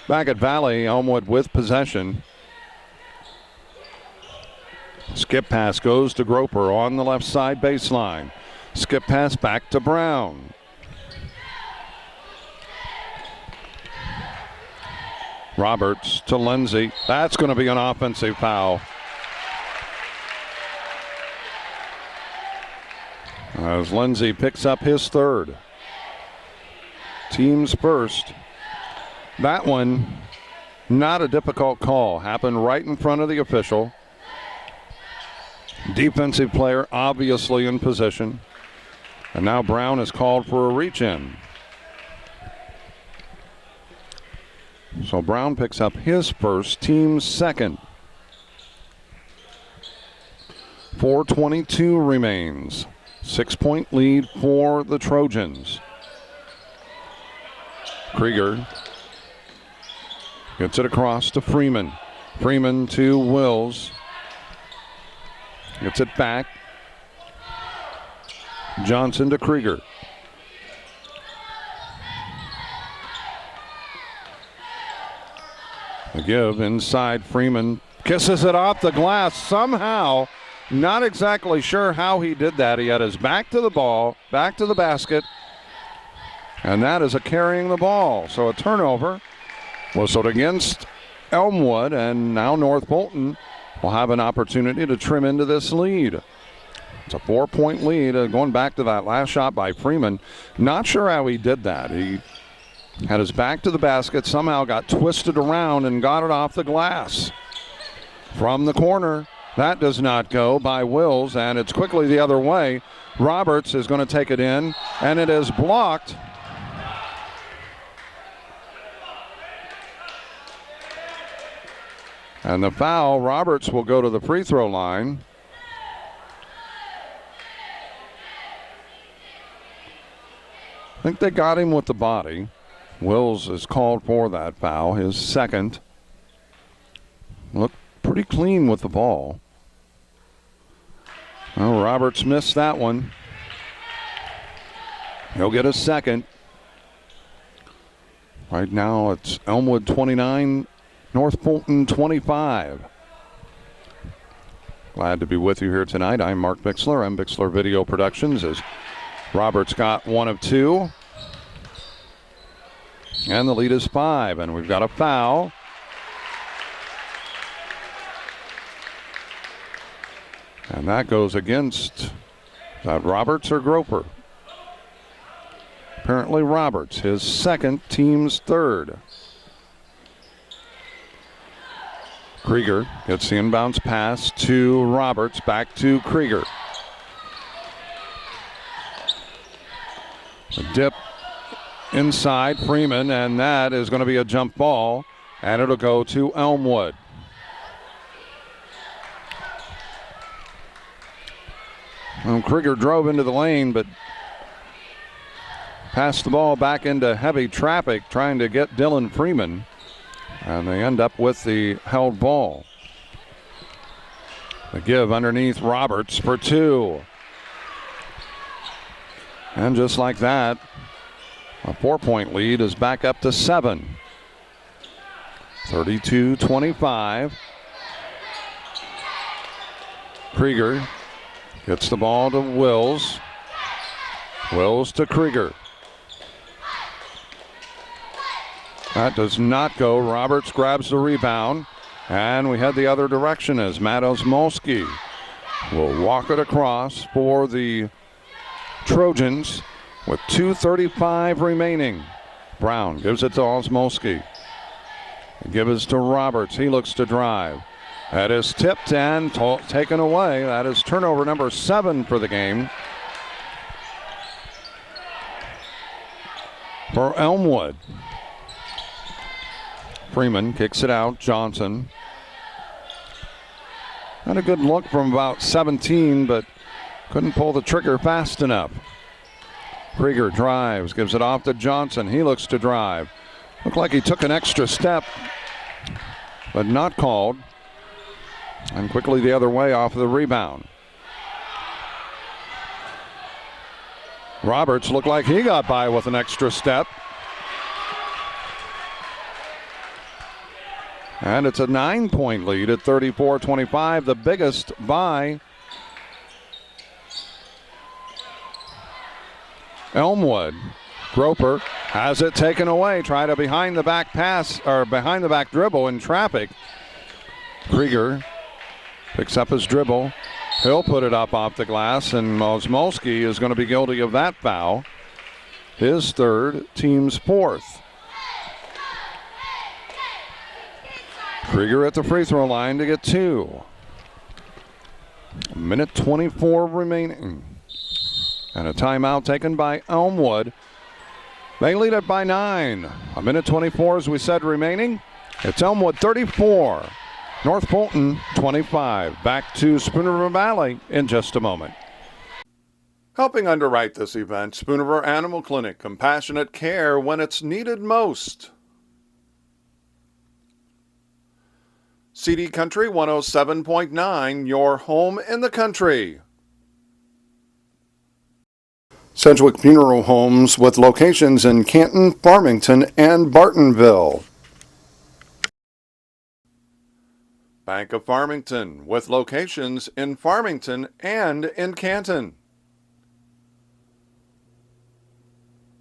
Back at Valley, Elmwood with possession. Skip pass goes to Groper on the left side baseline. Skip pass back to Brown. Roberts to Lindsay. That's going to be an offensive foul. As Lindsay picks up his third. Team's first. That one, not a difficult call. Happened right in front of the official. Defensive player obviously in position. And now Brown is called for a reach-in. So Brown picks up his first, team's second. 4:22 remains. 6-point lead for the Trojans. Krieger gets it across to Freeman. Freeman to Wills. Gets it back. Johnson to Krieger. The give inside. Freeman kisses it off the glass somehow. Not exactly sure how he did that. He had his back to the ball, back to the basket, and that is a carrying the ball. So a turnover whistled against Elmwood, and now North Fulton will have an opportunity to trim into this lead. It's a 4-point lead. Going back to that last shot by Freeman, not sure how he did that. He had his back to the basket, somehow got twisted around and got it off the glass. From the corner, that does not go by Wills, and it's quickly the other way. Roberts is going to take it in, and it is blocked. And the foul, Roberts will go to the free throw line. I think they got him with the body. Wills is called for that foul, his second. Looked pretty clean with the ball. Well, Roberts missed that one. He'll get a second. Right now it's Elmwood 29, North Fulton 25. Glad to be with you here tonight. I'm Mark Bixler. I'm Bixler Video Productions, as Roberts got one of two. And the lead is 5, and we've got a foul. And that goes against, is that Roberts or Groper? Apparently Roberts, his second, team's third. Krieger gets the inbounds pass to Roberts, back to Krieger. A dip inside Freeman, and that is going to be a jump ball, and it'll go to Elmwood. Well, Krieger drove into the lane, but passed the ball back into heavy traffic trying to get Dylan Freeman, and they end up with the held ball. The give underneath Roberts for 2. And just like that, a 4-point lead is back up to 7. 32-25. Krieger gets the ball to Wills. Wills to Krieger. That does not go. Roberts grabs the rebound, and we head the other direction as Matt Osmolski will walk it across for the Trojans with 2:35 remaining. Brown gives it to Osmolski. The give is to Roberts. He looks to drive. That is tipped and taken away. That is turnover number 7 for the game for Elmwood. Freeman kicks it out. Johnson. Had a good look from about 17, but couldn't pull the trigger fast enough. Krieger drives, gives it off to Johnson. He looks to drive. Looked like he took an extra step, but not called. And quickly the other way off of the rebound. Roberts looked like he got by with an extra step. And it's a 9-point lead at 34-25, the biggest by Elmwood. Groper has it taken away. Tried a behind the back pass, or behind the back dribble in traffic. Krieger picks up his dribble. He'll put it up off the glass, and Osmolski is going to be guilty of that foul. His third, team's fourth. Krieger at the free throw line to get 2. 1:24 remaining. And a timeout taken by Elmwood. They lead it by 9. 1:24, as we said, remaining. It's Elmwood 34, North Fulton 25. Back to Spoon River Valley in just a moment. Helping underwrite this event, Spoonerville Animal Clinic, compassionate care when it's needed most. CD Country 107.9, your home in the country. Sedgwick Funeral Homes with locations in Canton, Farmington, and Bartonville. Bank of Farmington with locations in Farmington and in Canton.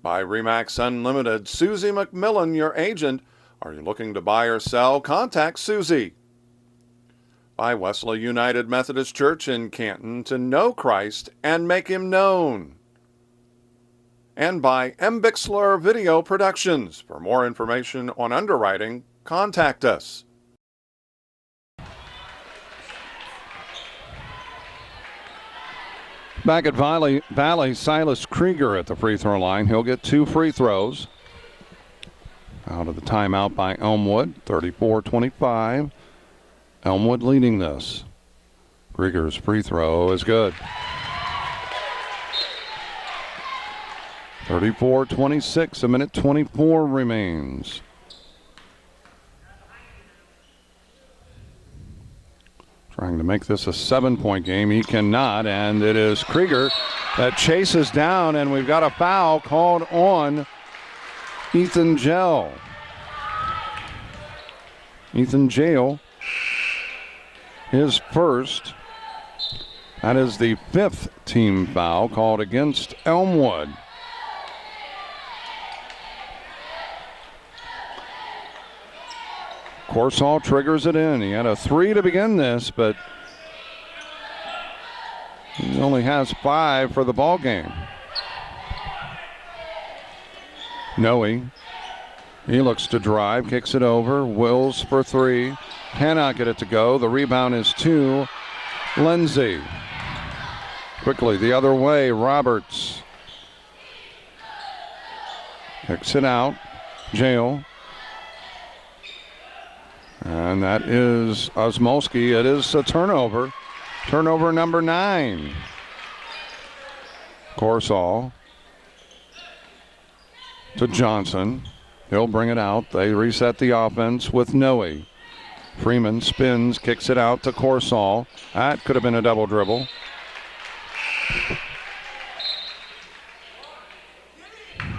By Remax Unlimited, Susie McMillan, your agent. Are you looking to buy or sell? Contact Susie. By Wesley United Methodist Church in Canton, to know Christ and make him known. And by M. Bixler Video Productions. For more information on underwriting, contact us. Back at Valley, Silas Krieger at the free throw line. He'll get 2 free throws. Out of the timeout by Elmwood, 34-25. Elmwood leading this. Krieger's free throw is good. 34-26, a minute 24 remains. Trying to make this a 7-point game. He cannot, and it is Krieger that chases down, and we've got a foul called on Ethan Gell. Ethan Gell, his first. That is the 5th team foul called against Elmwood. Corsall triggers it in. He had a 3 to begin this, but he only has 5 for the ball game. Noe, he looks to drive, kicks it over. Wills for 3. Cannot get it to go. The rebound is to Lindsay. Quickly the other way, Roberts. Kicks it out. Jail. And that is Osmolski. It is a turnover. Turnover number 9. Corsall to Johnson. He'll bring it out. They reset the offense with Noe. Freeman spins, kicks it out to Corsall. That could have been a double dribble.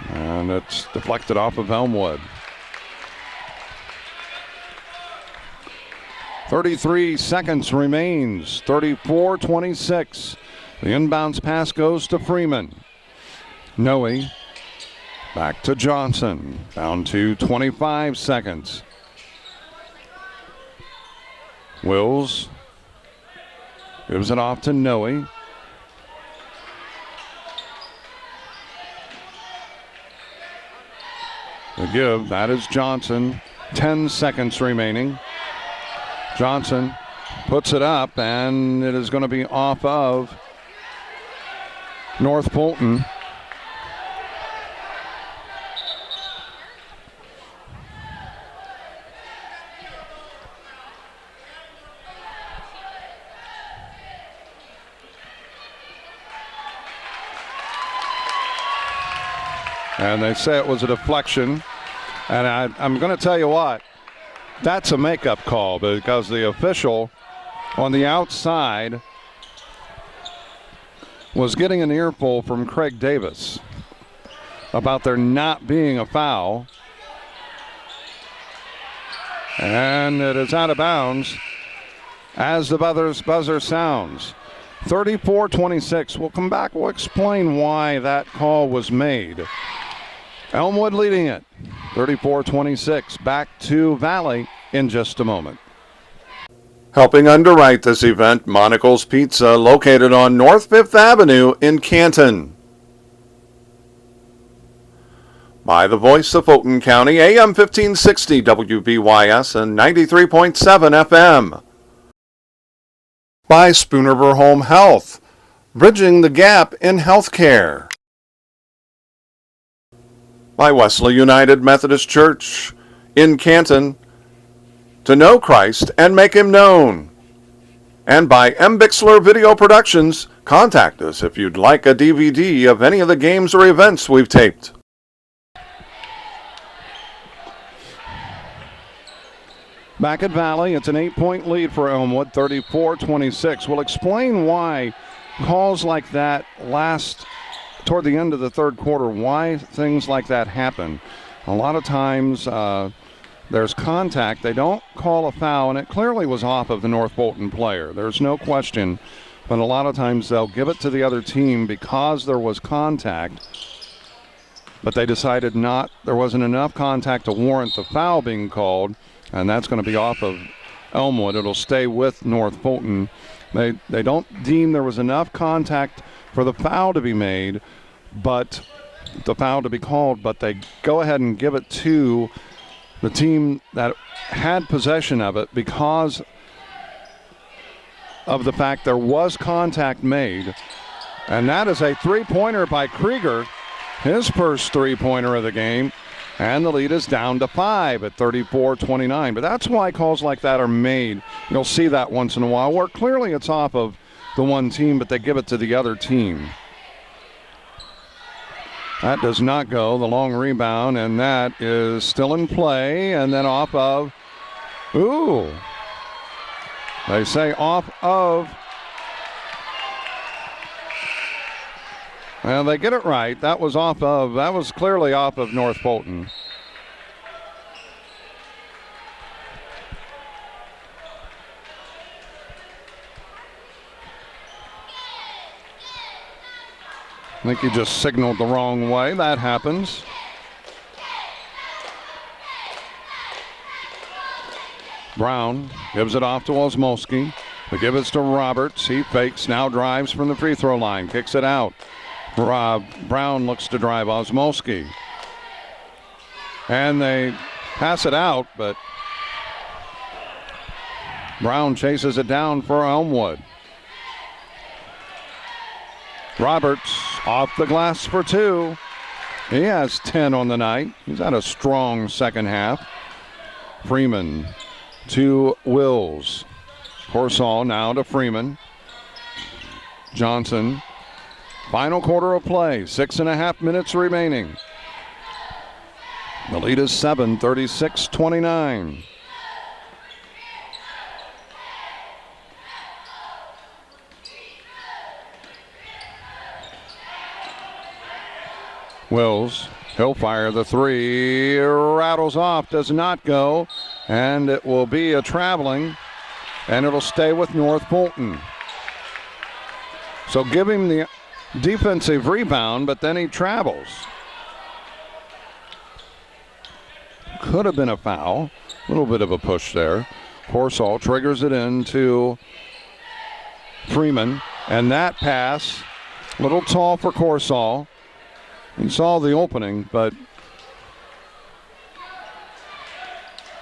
And it's deflected off of Elmwood. 33 seconds remains. 34-26. The inbounds pass goes to Freeman. Noe back to Johnson. Down to 25 seconds. Wills gives it off to Noe. The give, that is Johnson. 10 seconds remaining. Johnson puts it up, and it is going to be off of North Fulton. And they say it was a deflection. And I'm going to tell you what, that's a makeup call, because the official on the outside was getting an earful from Craig Davis about there not being a foul. And it is out of bounds as the buzzer sounds. 34-26. We'll come back. We'll explain why that call was made. Elmwood leading it, 34-26. Back to Valley in just a moment. Helping underwrite this event, Monocle's Pizza, located on North 5th Avenue in Canton. By the voice of Fulton County, AM 1560 WBYS and 93.7 FM. By Spoonerville Home Health, bridging the gap in healthcare. By Wesley United Methodist Church in Canton, to know Christ and make him known. and by M. Bixler Video Productions. Contact us if you'd like a DVD of any of the games or events we've taped. Back at Valley, it's an 8-point lead for Elmwood, 34-26. We'll explain why calls like that last toward the end of the third quarter, why things like that happen. A lot of times there's contact. They don't call a foul, and it clearly was off of the North Fulton player. There's no question. But a lot of times they'll give it to the other team because there was contact, but they decided there wasn't enough contact to warrant the foul being called, and that's going to be off of Elmwood. It'll stay with North Fulton. They don't deem there was enough contact for the foul to be made, but the foul to be called, but they go ahead and give it to the team that had possession of it because of the fact there was contact made. And that is a three-pointer by Krieger, his first three-pointer of the game, and the lead is down to 5 at 34-29. But that's why calls like that are made. You'll see that once in a while where clearly it's off of the one team, but they give it to the other team. That does not go. The long rebound, and that is still in play, and then off of, they say off of, well, they get it right. That was clearly off of North Fulton. I think he just signaled the wrong way. That happens. Brown gives it off to Osmowski. They give it to Roberts. He fakes, now drives from the free throw line, kicks it out. Brown looks to drive Osmowski. And they pass it out, but Brown chases it down for Elmwood. Roberts off the glass for 2. He has 10 on the night. He's had a strong second half. Freeman to Wills. Horsall now to Freeman. Johnson. Final quarter of play. 6.5 minutes remaining. The lead is 7, 36-29. Wills, he'll fire the 3, rattles off, does not go, and it will be a traveling, and it'll stay with North Fulton. So give him the defensive rebound, but then he travels. Could have been a foul, a little bit of a push there. Horsall triggers it into Freeman, and that pass, a little tall for Corsall. He saw the opening, but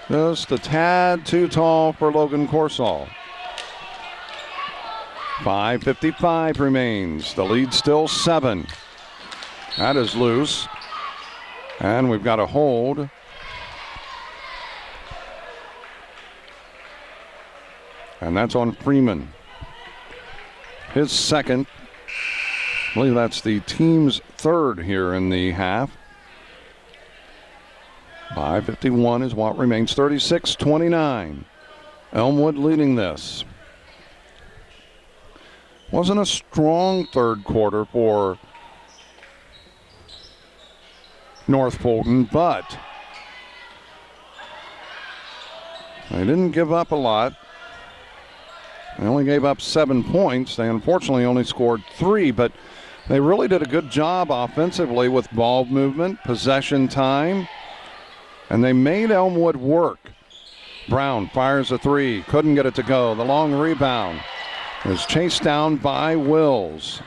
just a tad too tall for Logan Corsall. 5:55 remains. The lead still 7. That is loose. And we've got a hold. And that's on Freeman. His second. I believe that's the team's third here in the half. 5:51 is what remains. 36-29. Elmwood leading this. Wasn't a strong third quarter for North Fulton, but they didn't give up a lot. They only gave up 7 points. They unfortunately only scored 3, but they really did a good job offensively with ball movement, possession time, and they made Elmwood work. Brown fires a 3, couldn't get it to go. The long rebound is chased down by Wills.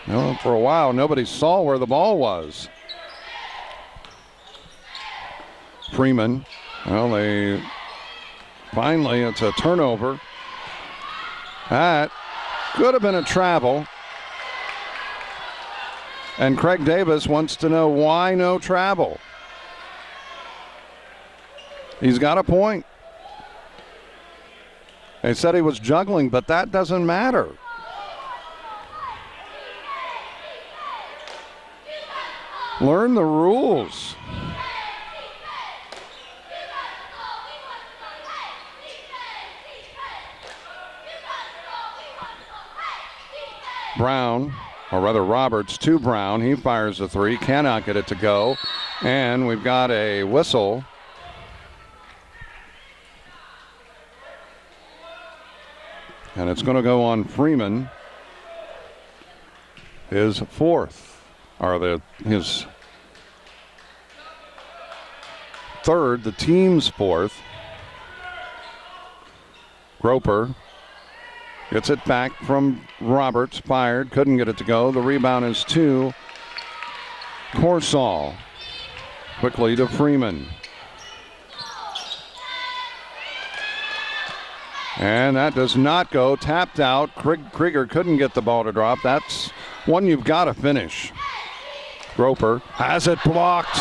For a while, nobody saw where the ball was. Freeman, finally, it's a turnover. That could have been a travel. And Craig Davis wants to know why no travel. He's got a point. They said he was juggling, but that doesn't matter. Learn the rules. Brown, or rather Roberts to Brown. He fires the three, cannot get it to go. And we've got a whistle. And it's going to go on Freeman. His fourth, or his third, the team's fourth. Groper gets it back from Roberts, fired, couldn't get it to go. The rebound is to Corsall. Quickly to Freeman. And that does not go. Tapped out. Krieger couldn't get the ball to drop. That's one you've got to finish. Groper has it blocked.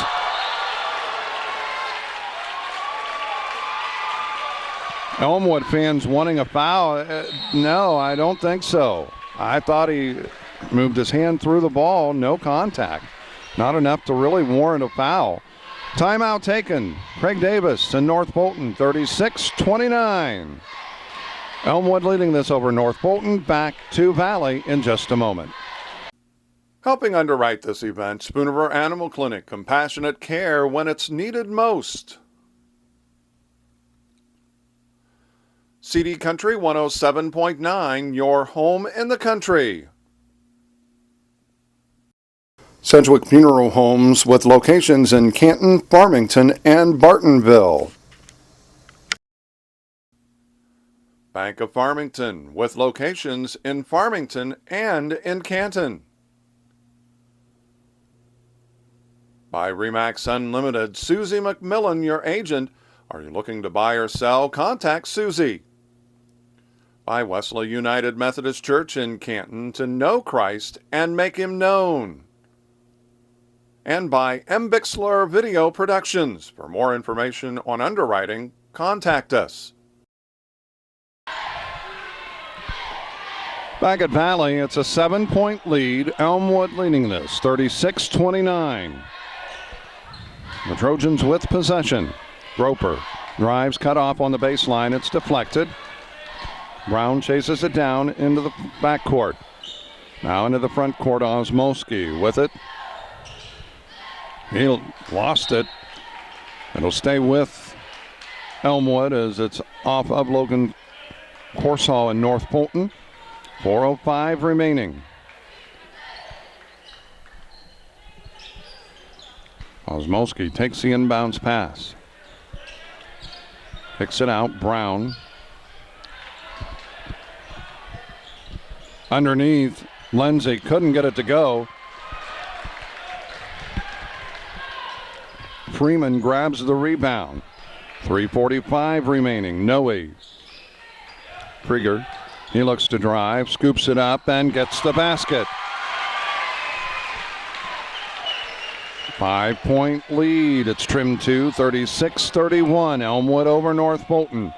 Elmwood fans wanting a foul. No, I don't think so. I thought he moved his hand through the ball. No contact. Not enough to really warrant a foul. Timeout taken. Craig Davis and North Fulton, 36-29. Elmwood leading this over North Fulton. Back to Valley in just a moment. Helping underwrite this event, Spoonerville Animal Clinic. Compassionate care when it's needed most. CD Country 107.9, your home in the country. Sedgwick Funeral Homes with locations in Canton, Farmington, and Bartonville. Bank of Farmington with locations in Farmington and in Canton. By Remax Unlimited, Susie McMillan, your agent. Are you looking to buy or sell? Contact Susie. By Wesley United Methodist Church in Canton, to know Christ and make him known. And by Bixler Video Productions. For more information on underwriting, contact us. Back at Valley, it's a 7-point lead. Elmwood leading this, 36-29. The Trojans with possession. Groper drives, cut off on the baseline. It's deflected. Brown chases it down into the backcourt. Now into the front court. Osmowski with it. He lost it. It'll stay with Elmwood as it's off of Logan Corsall in North Fulton. 4:05 remaining. Osmowski takes the inbounds pass. Picks it out. Brown. Underneath, Lindsay couldn't get it to go. Freeman grabs the rebound. 3:45 remaining. Noe. Krieger. He looks to drive, scoops it up, and gets the basket. 5-point lead. It's trimmed to 36-31. Elmwood over North Fulton.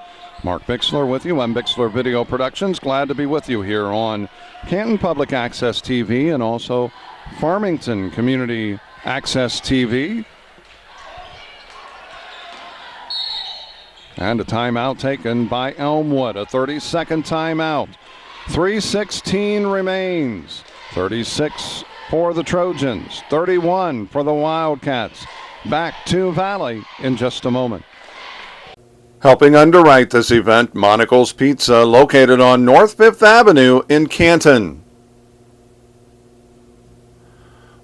Mark Bixler with you. I'm Bixler Video Productions. Glad to be with you here on Canton Public Access TV and also Farmington Community Access TV. And a timeout taken by Elmwood. A 30-second timeout. 3:16 remains. 36 for the Trojans. 31 for the Wildcats. Back to Valley in just a moment. Helping underwrite this event, Monocle's Pizza, located on North 5th Avenue in Canton.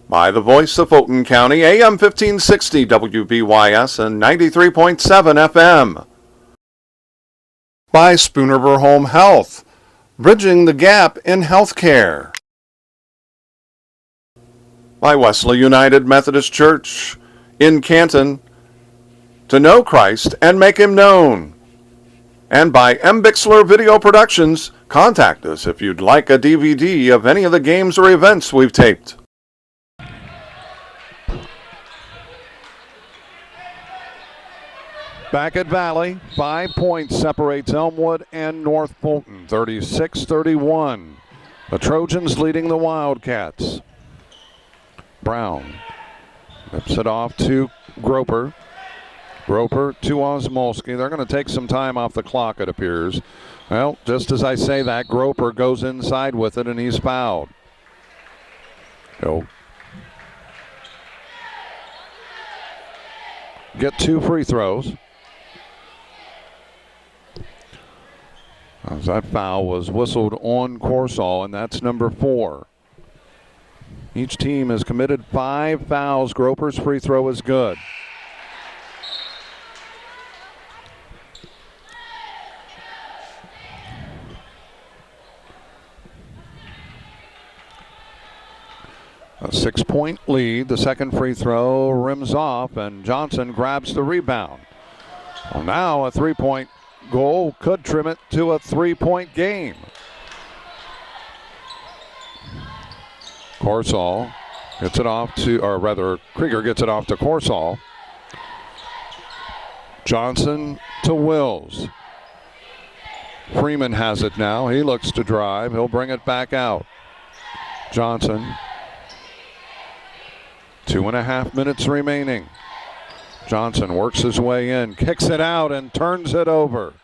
By the voice of Fulton County, AM 1560 WBYS and 93.7 FM. By Spoonerville Home Health, bridging the gap in healthcare. By Wesley United Methodist Church in Canton, to know Christ and make him known. And by Bixler Video Productions, contact us if you'd like a DVD of any of the games or events we've taped. Back at Valley, 5 points separates Elmwood and North Fulton, 36-31. The Trojans leading the Wildcats. Brown rips it off to Groper. Groper to Osmolski. They're going to take some time off the clock, it appears. Well, just as I say that, Groper goes inside with it, and he's fouled. He'll get 2 free throws. As that foul was whistled on Corsall, and that's number 4. Each team has committed 5 fouls. Groper's free throw is good. A 6-point lead. The second free throw rims off, and Johnson grabs the rebound. Well, now a 3-point goal could trim it to a 3-point game. Corsall gets it off to, or rather, Krieger gets it off to Corsall. Johnson to Wills. Freeman has it now. He looks to drive. He'll bring it back out. Johnson. 2.5 minutes remaining. Johnson works his way in, kicks it out, and turns it over.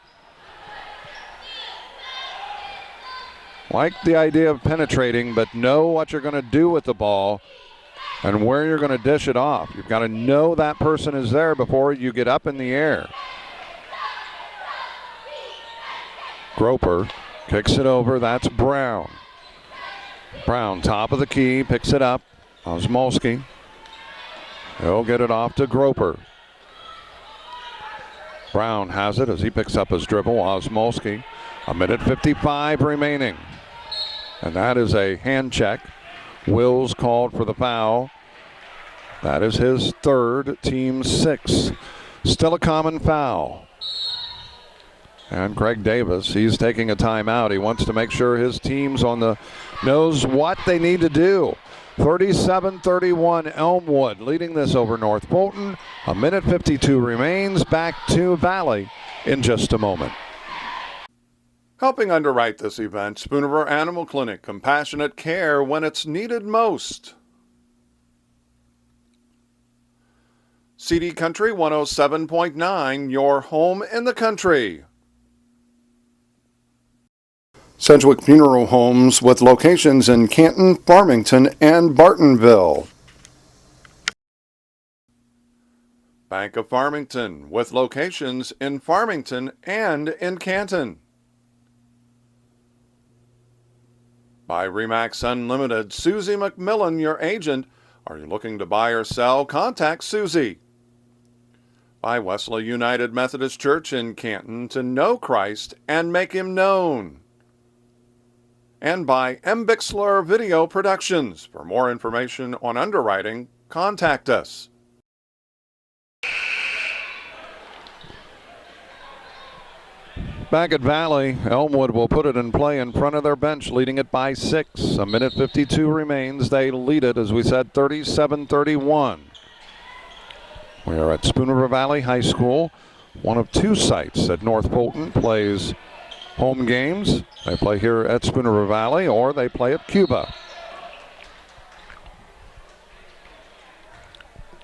Like the idea of penetrating, but know what you're going to do with the ball and where you're going to dish it off. You've got to know that person is there before you get up in the air. Groper kicks it over. That's Brown. Brown, top of the key, picks it up. Osmolski. He'll get it off to Groper. Brown has it as he picks up his dribble. Osmolski. 1:55 remaining. And that is a hand check. Wills called for the foul. That is his 3rd, team 6. Still a common foul. And Craig Davis, he's taking a timeout. He wants to make sure his team's on the knows what they need to do. 37-31 Elmwood leading this over North Fulton. 1:52 remains. Back to Valley in just a moment. Helping underwrite this event, Spoon River Animal Clinic, compassionate care when it's needed most. CD Country 107.9, your home in the country. Sedgwick Funeral Homes with locations in Canton, Farmington, and Bartonville. Bank of Farmington with locations in Farmington and in Canton. By Remax Unlimited, Susie McMillan, your agent. Are you looking to buy or sell? Contact Susie. By Wesley United Methodist Church in Canton, to know Christ and make him known. And by M. Bixler Video Productions. For more information on underwriting, contact us. Back at Valley, Elmwood will put it in play in front of their bench, leading it by 6. 1:52 remains. They lead it, as we said, 37-31. We are at Spoon River Valley High School, one of 2 sites that North Fulton plays home games. They play here at Spoon River Valley, or they play at Cuba.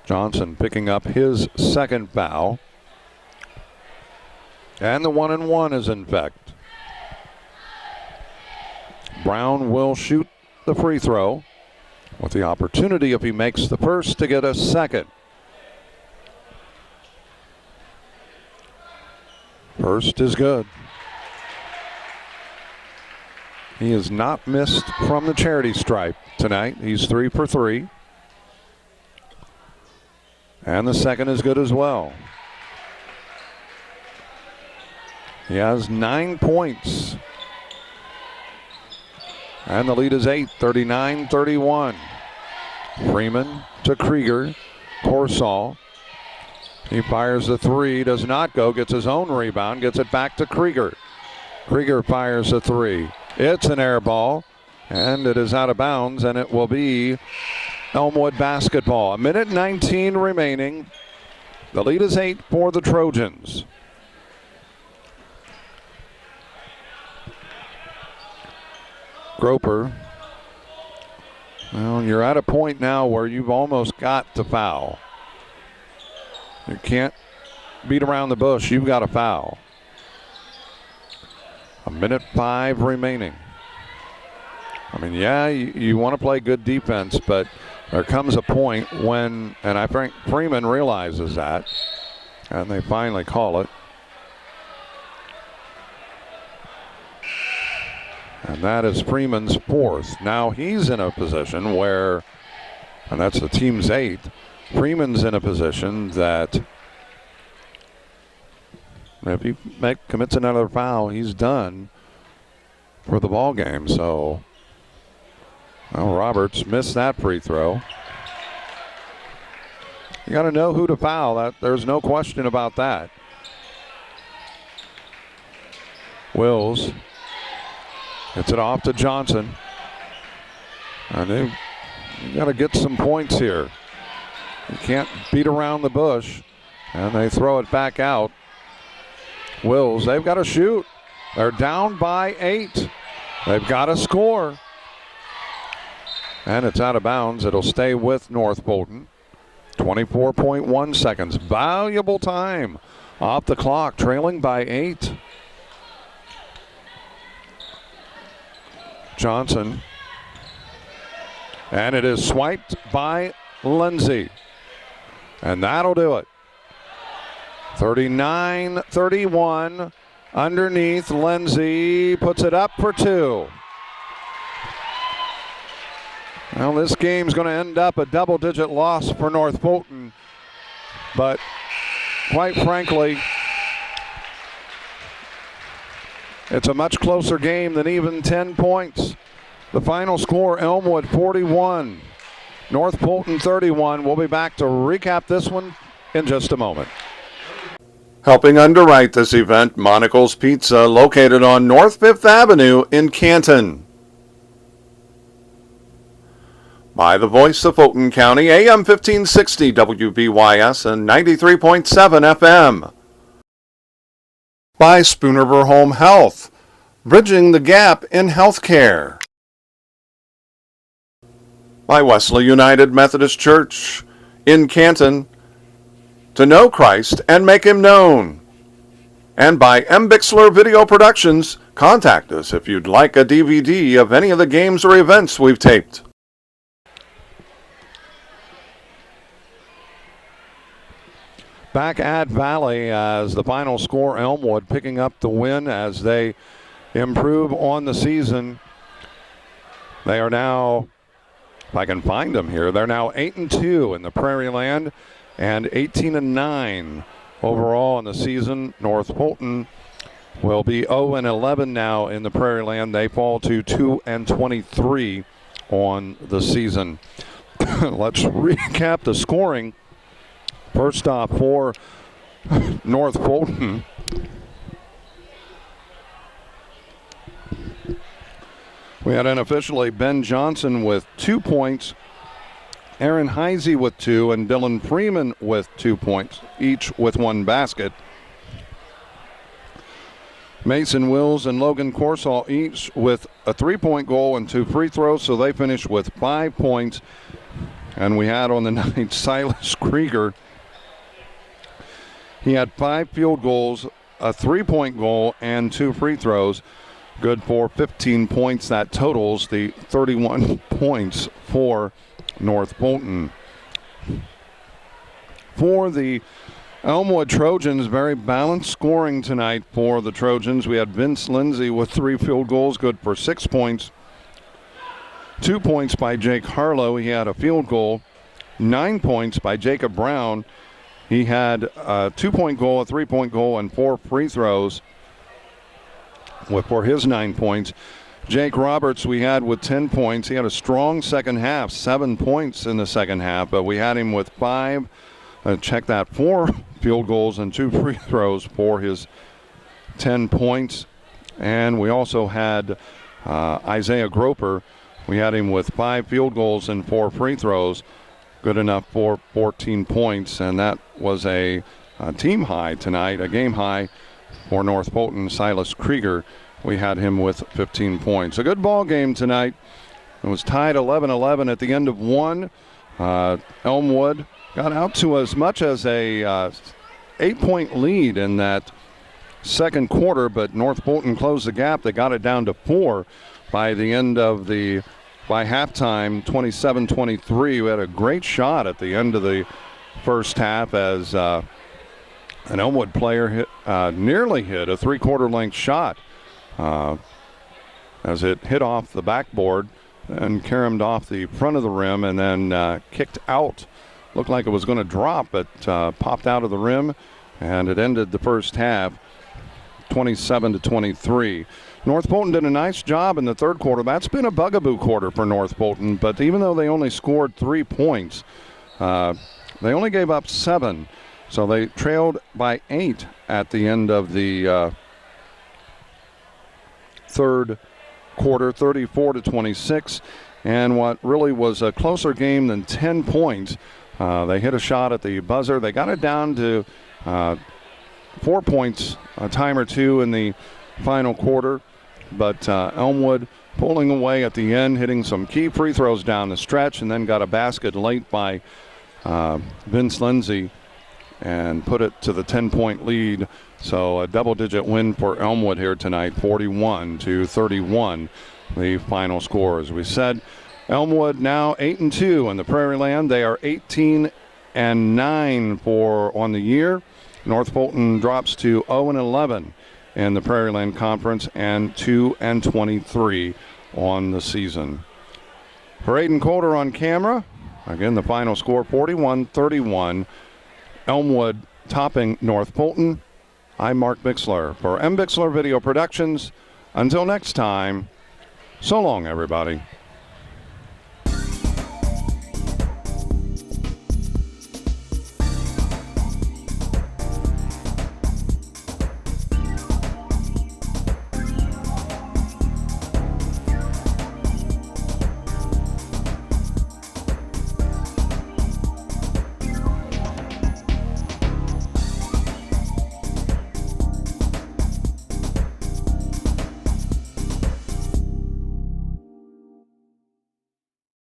Johnson picking up his 2nd foul. And the 1-and-1 is in effect. Brown will shoot the free throw with the opportunity, if he makes the first, to get a second. First is good. He has not missed from the charity stripe tonight. He's 3 for 3. And the second is good as well. He has 9 points. And the lead is 8, 39-31. Freeman to Krieger. Corsall. He fires the 3, does not go, gets his own rebound, gets it back to Krieger. Krieger fires the 3. It's an air ball, and it is out of bounds, and it will be Elmwood basketball. 1:19 remaining. The lead is 8 for the Trojans. Groper. Well, you're at a point now where you've almost got to foul. You can't beat around the bush. You've got to foul. 1:05 remaining. I mean, yeah, you want to play good defense, but there comes a point when, and I think Freeman realizes that, and they finally call it. And that is Freeman's 4th. Now he's in a position where, and that's the team's 8th, Freeman's in a position that if he commits another foul, he's done for the ball game. So, well, Roberts missed that free throw. You got to know who to foul. There's no question about that. Wills gets it off to Johnson. And you got to get some points here. You can't beat around the bush. And they throw it back out. Wills, they've got to shoot. They're down by 8. They've got to score. And it's out of bounds. It'll stay with North Fulton. 24.1 seconds. Valuable time off the clock, trailing by 8. Johnson. And it is swiped by Lindsay. And that'll do it. 39-31. Underneath, Lindsay puts it up for 2. Well, this game's going to end up a double-digit loss for North Fulton. But quite frankly, it's a much closer game than even 10 points. The final score, Elmwood 41, North Fulton 31. We'll be back to recap this one in just a moment. Helping underwrite this event, Monocle's Pizza, located on North 5th Avenue in Canton. By the voice of Fulton County, AM 1560 WBYS and 93.7 FM. By Spoonerver Home Health, bridging the gap in healthcare. By Wesley United Methodist Church in Canton, to know Christ and make him known. And by M. Bixler Video Productions, contact us if you'd like a DVD of any of the games or events we've taped. Back at Valley as the final score, Elmwood picking up the win as they improve on the season. They are now, if I can find them here, they're now 8-2 in the Prairieland and 18-9 overall in the season. North Fulton will be 0-11 now in the Prairieland. They fall to 2-23 on the season. Let's recap the scoring. First off for North Fulton, we had unofficially Ben Johnson with 2 points, Aaron Heisey with 2, and Dylan Freeman with 2 points, each with 1 basket. Mason Wills and Logan Corsall each with a 3-point goal and 2 free throws, so they finished with 5 points. And we had on the night Silas Krieger. He had 5 field goals, a 3-point goal, and 2 free throws. Good for 15 points. That totals the 31 points for North Fulton. For the Elmwood Trojans, very balanced scoring tonight for the Trojans. We had Vince Lindsay with 3 field goals, good for 6 points. 2 points by Jake Harlow. He had a field goal. 9 points by Jacob Brown. He had a 2-point goal, a 3-point goal, and 4 free throws for his 9 points. Jake Roberts we had with 10 points. He had a strong second half, 7 points in the second half, but we had him with 4 field goals and 2 free throws for his 10 points. And we also had Isaiah Groper. We had him with 5 field goals and 4 free throws. Good enough for 14 points, and that was a team high tonight, a game high for North Fulton. Silas Krieger, we had him with 15 points. A good ball game tonight. It was tied 11-11 at the end of one. Elmwood got out to as much as a 8-point lead in that second quarter, but North Fulton closed the gap. They got it down to 4 by the end of by halftime, 27-23. We had a great shot at the end of the first half as an Elmwood player nearly hit a three-quarter length shot as it hit off the backboard and caromed off the front of the rim and then kicked out. Looked like it was going to drop, but popped out of the rim, and it ended the first half 27-23. North Fulton did a nice job in the third quarter. That's been a bugaboo quarter for North Fulton, but even though they only scored 3 points, they only gave up 7. So they trailed by 8 at the end of the third quarter, 34-26. And what really was a closer game than 10 points, they hit a shot at the buzzer. They got it down to 4 points, a time or two in the final quarter. But Elmwood pulling away at the end, hitting some key free throws down the stretch, and then got a basket late by Vince Lindsay and put it to the 10-point lead. So a double-digit win for Elmwood here tonight, 41-31, the final score. As we said, Elmwood now 8-2 in the Prairieland. They are 18-9 on the year. North Fulton drops to 0-11 in the Prairieland Conference and 2-23 on the season. For Aiden Coulter on camera, again the final score 41-31. Elmwood topping North Fulton. I'm Mark Bixler for M. Bixler Video Productions. Until next time, so long everybody.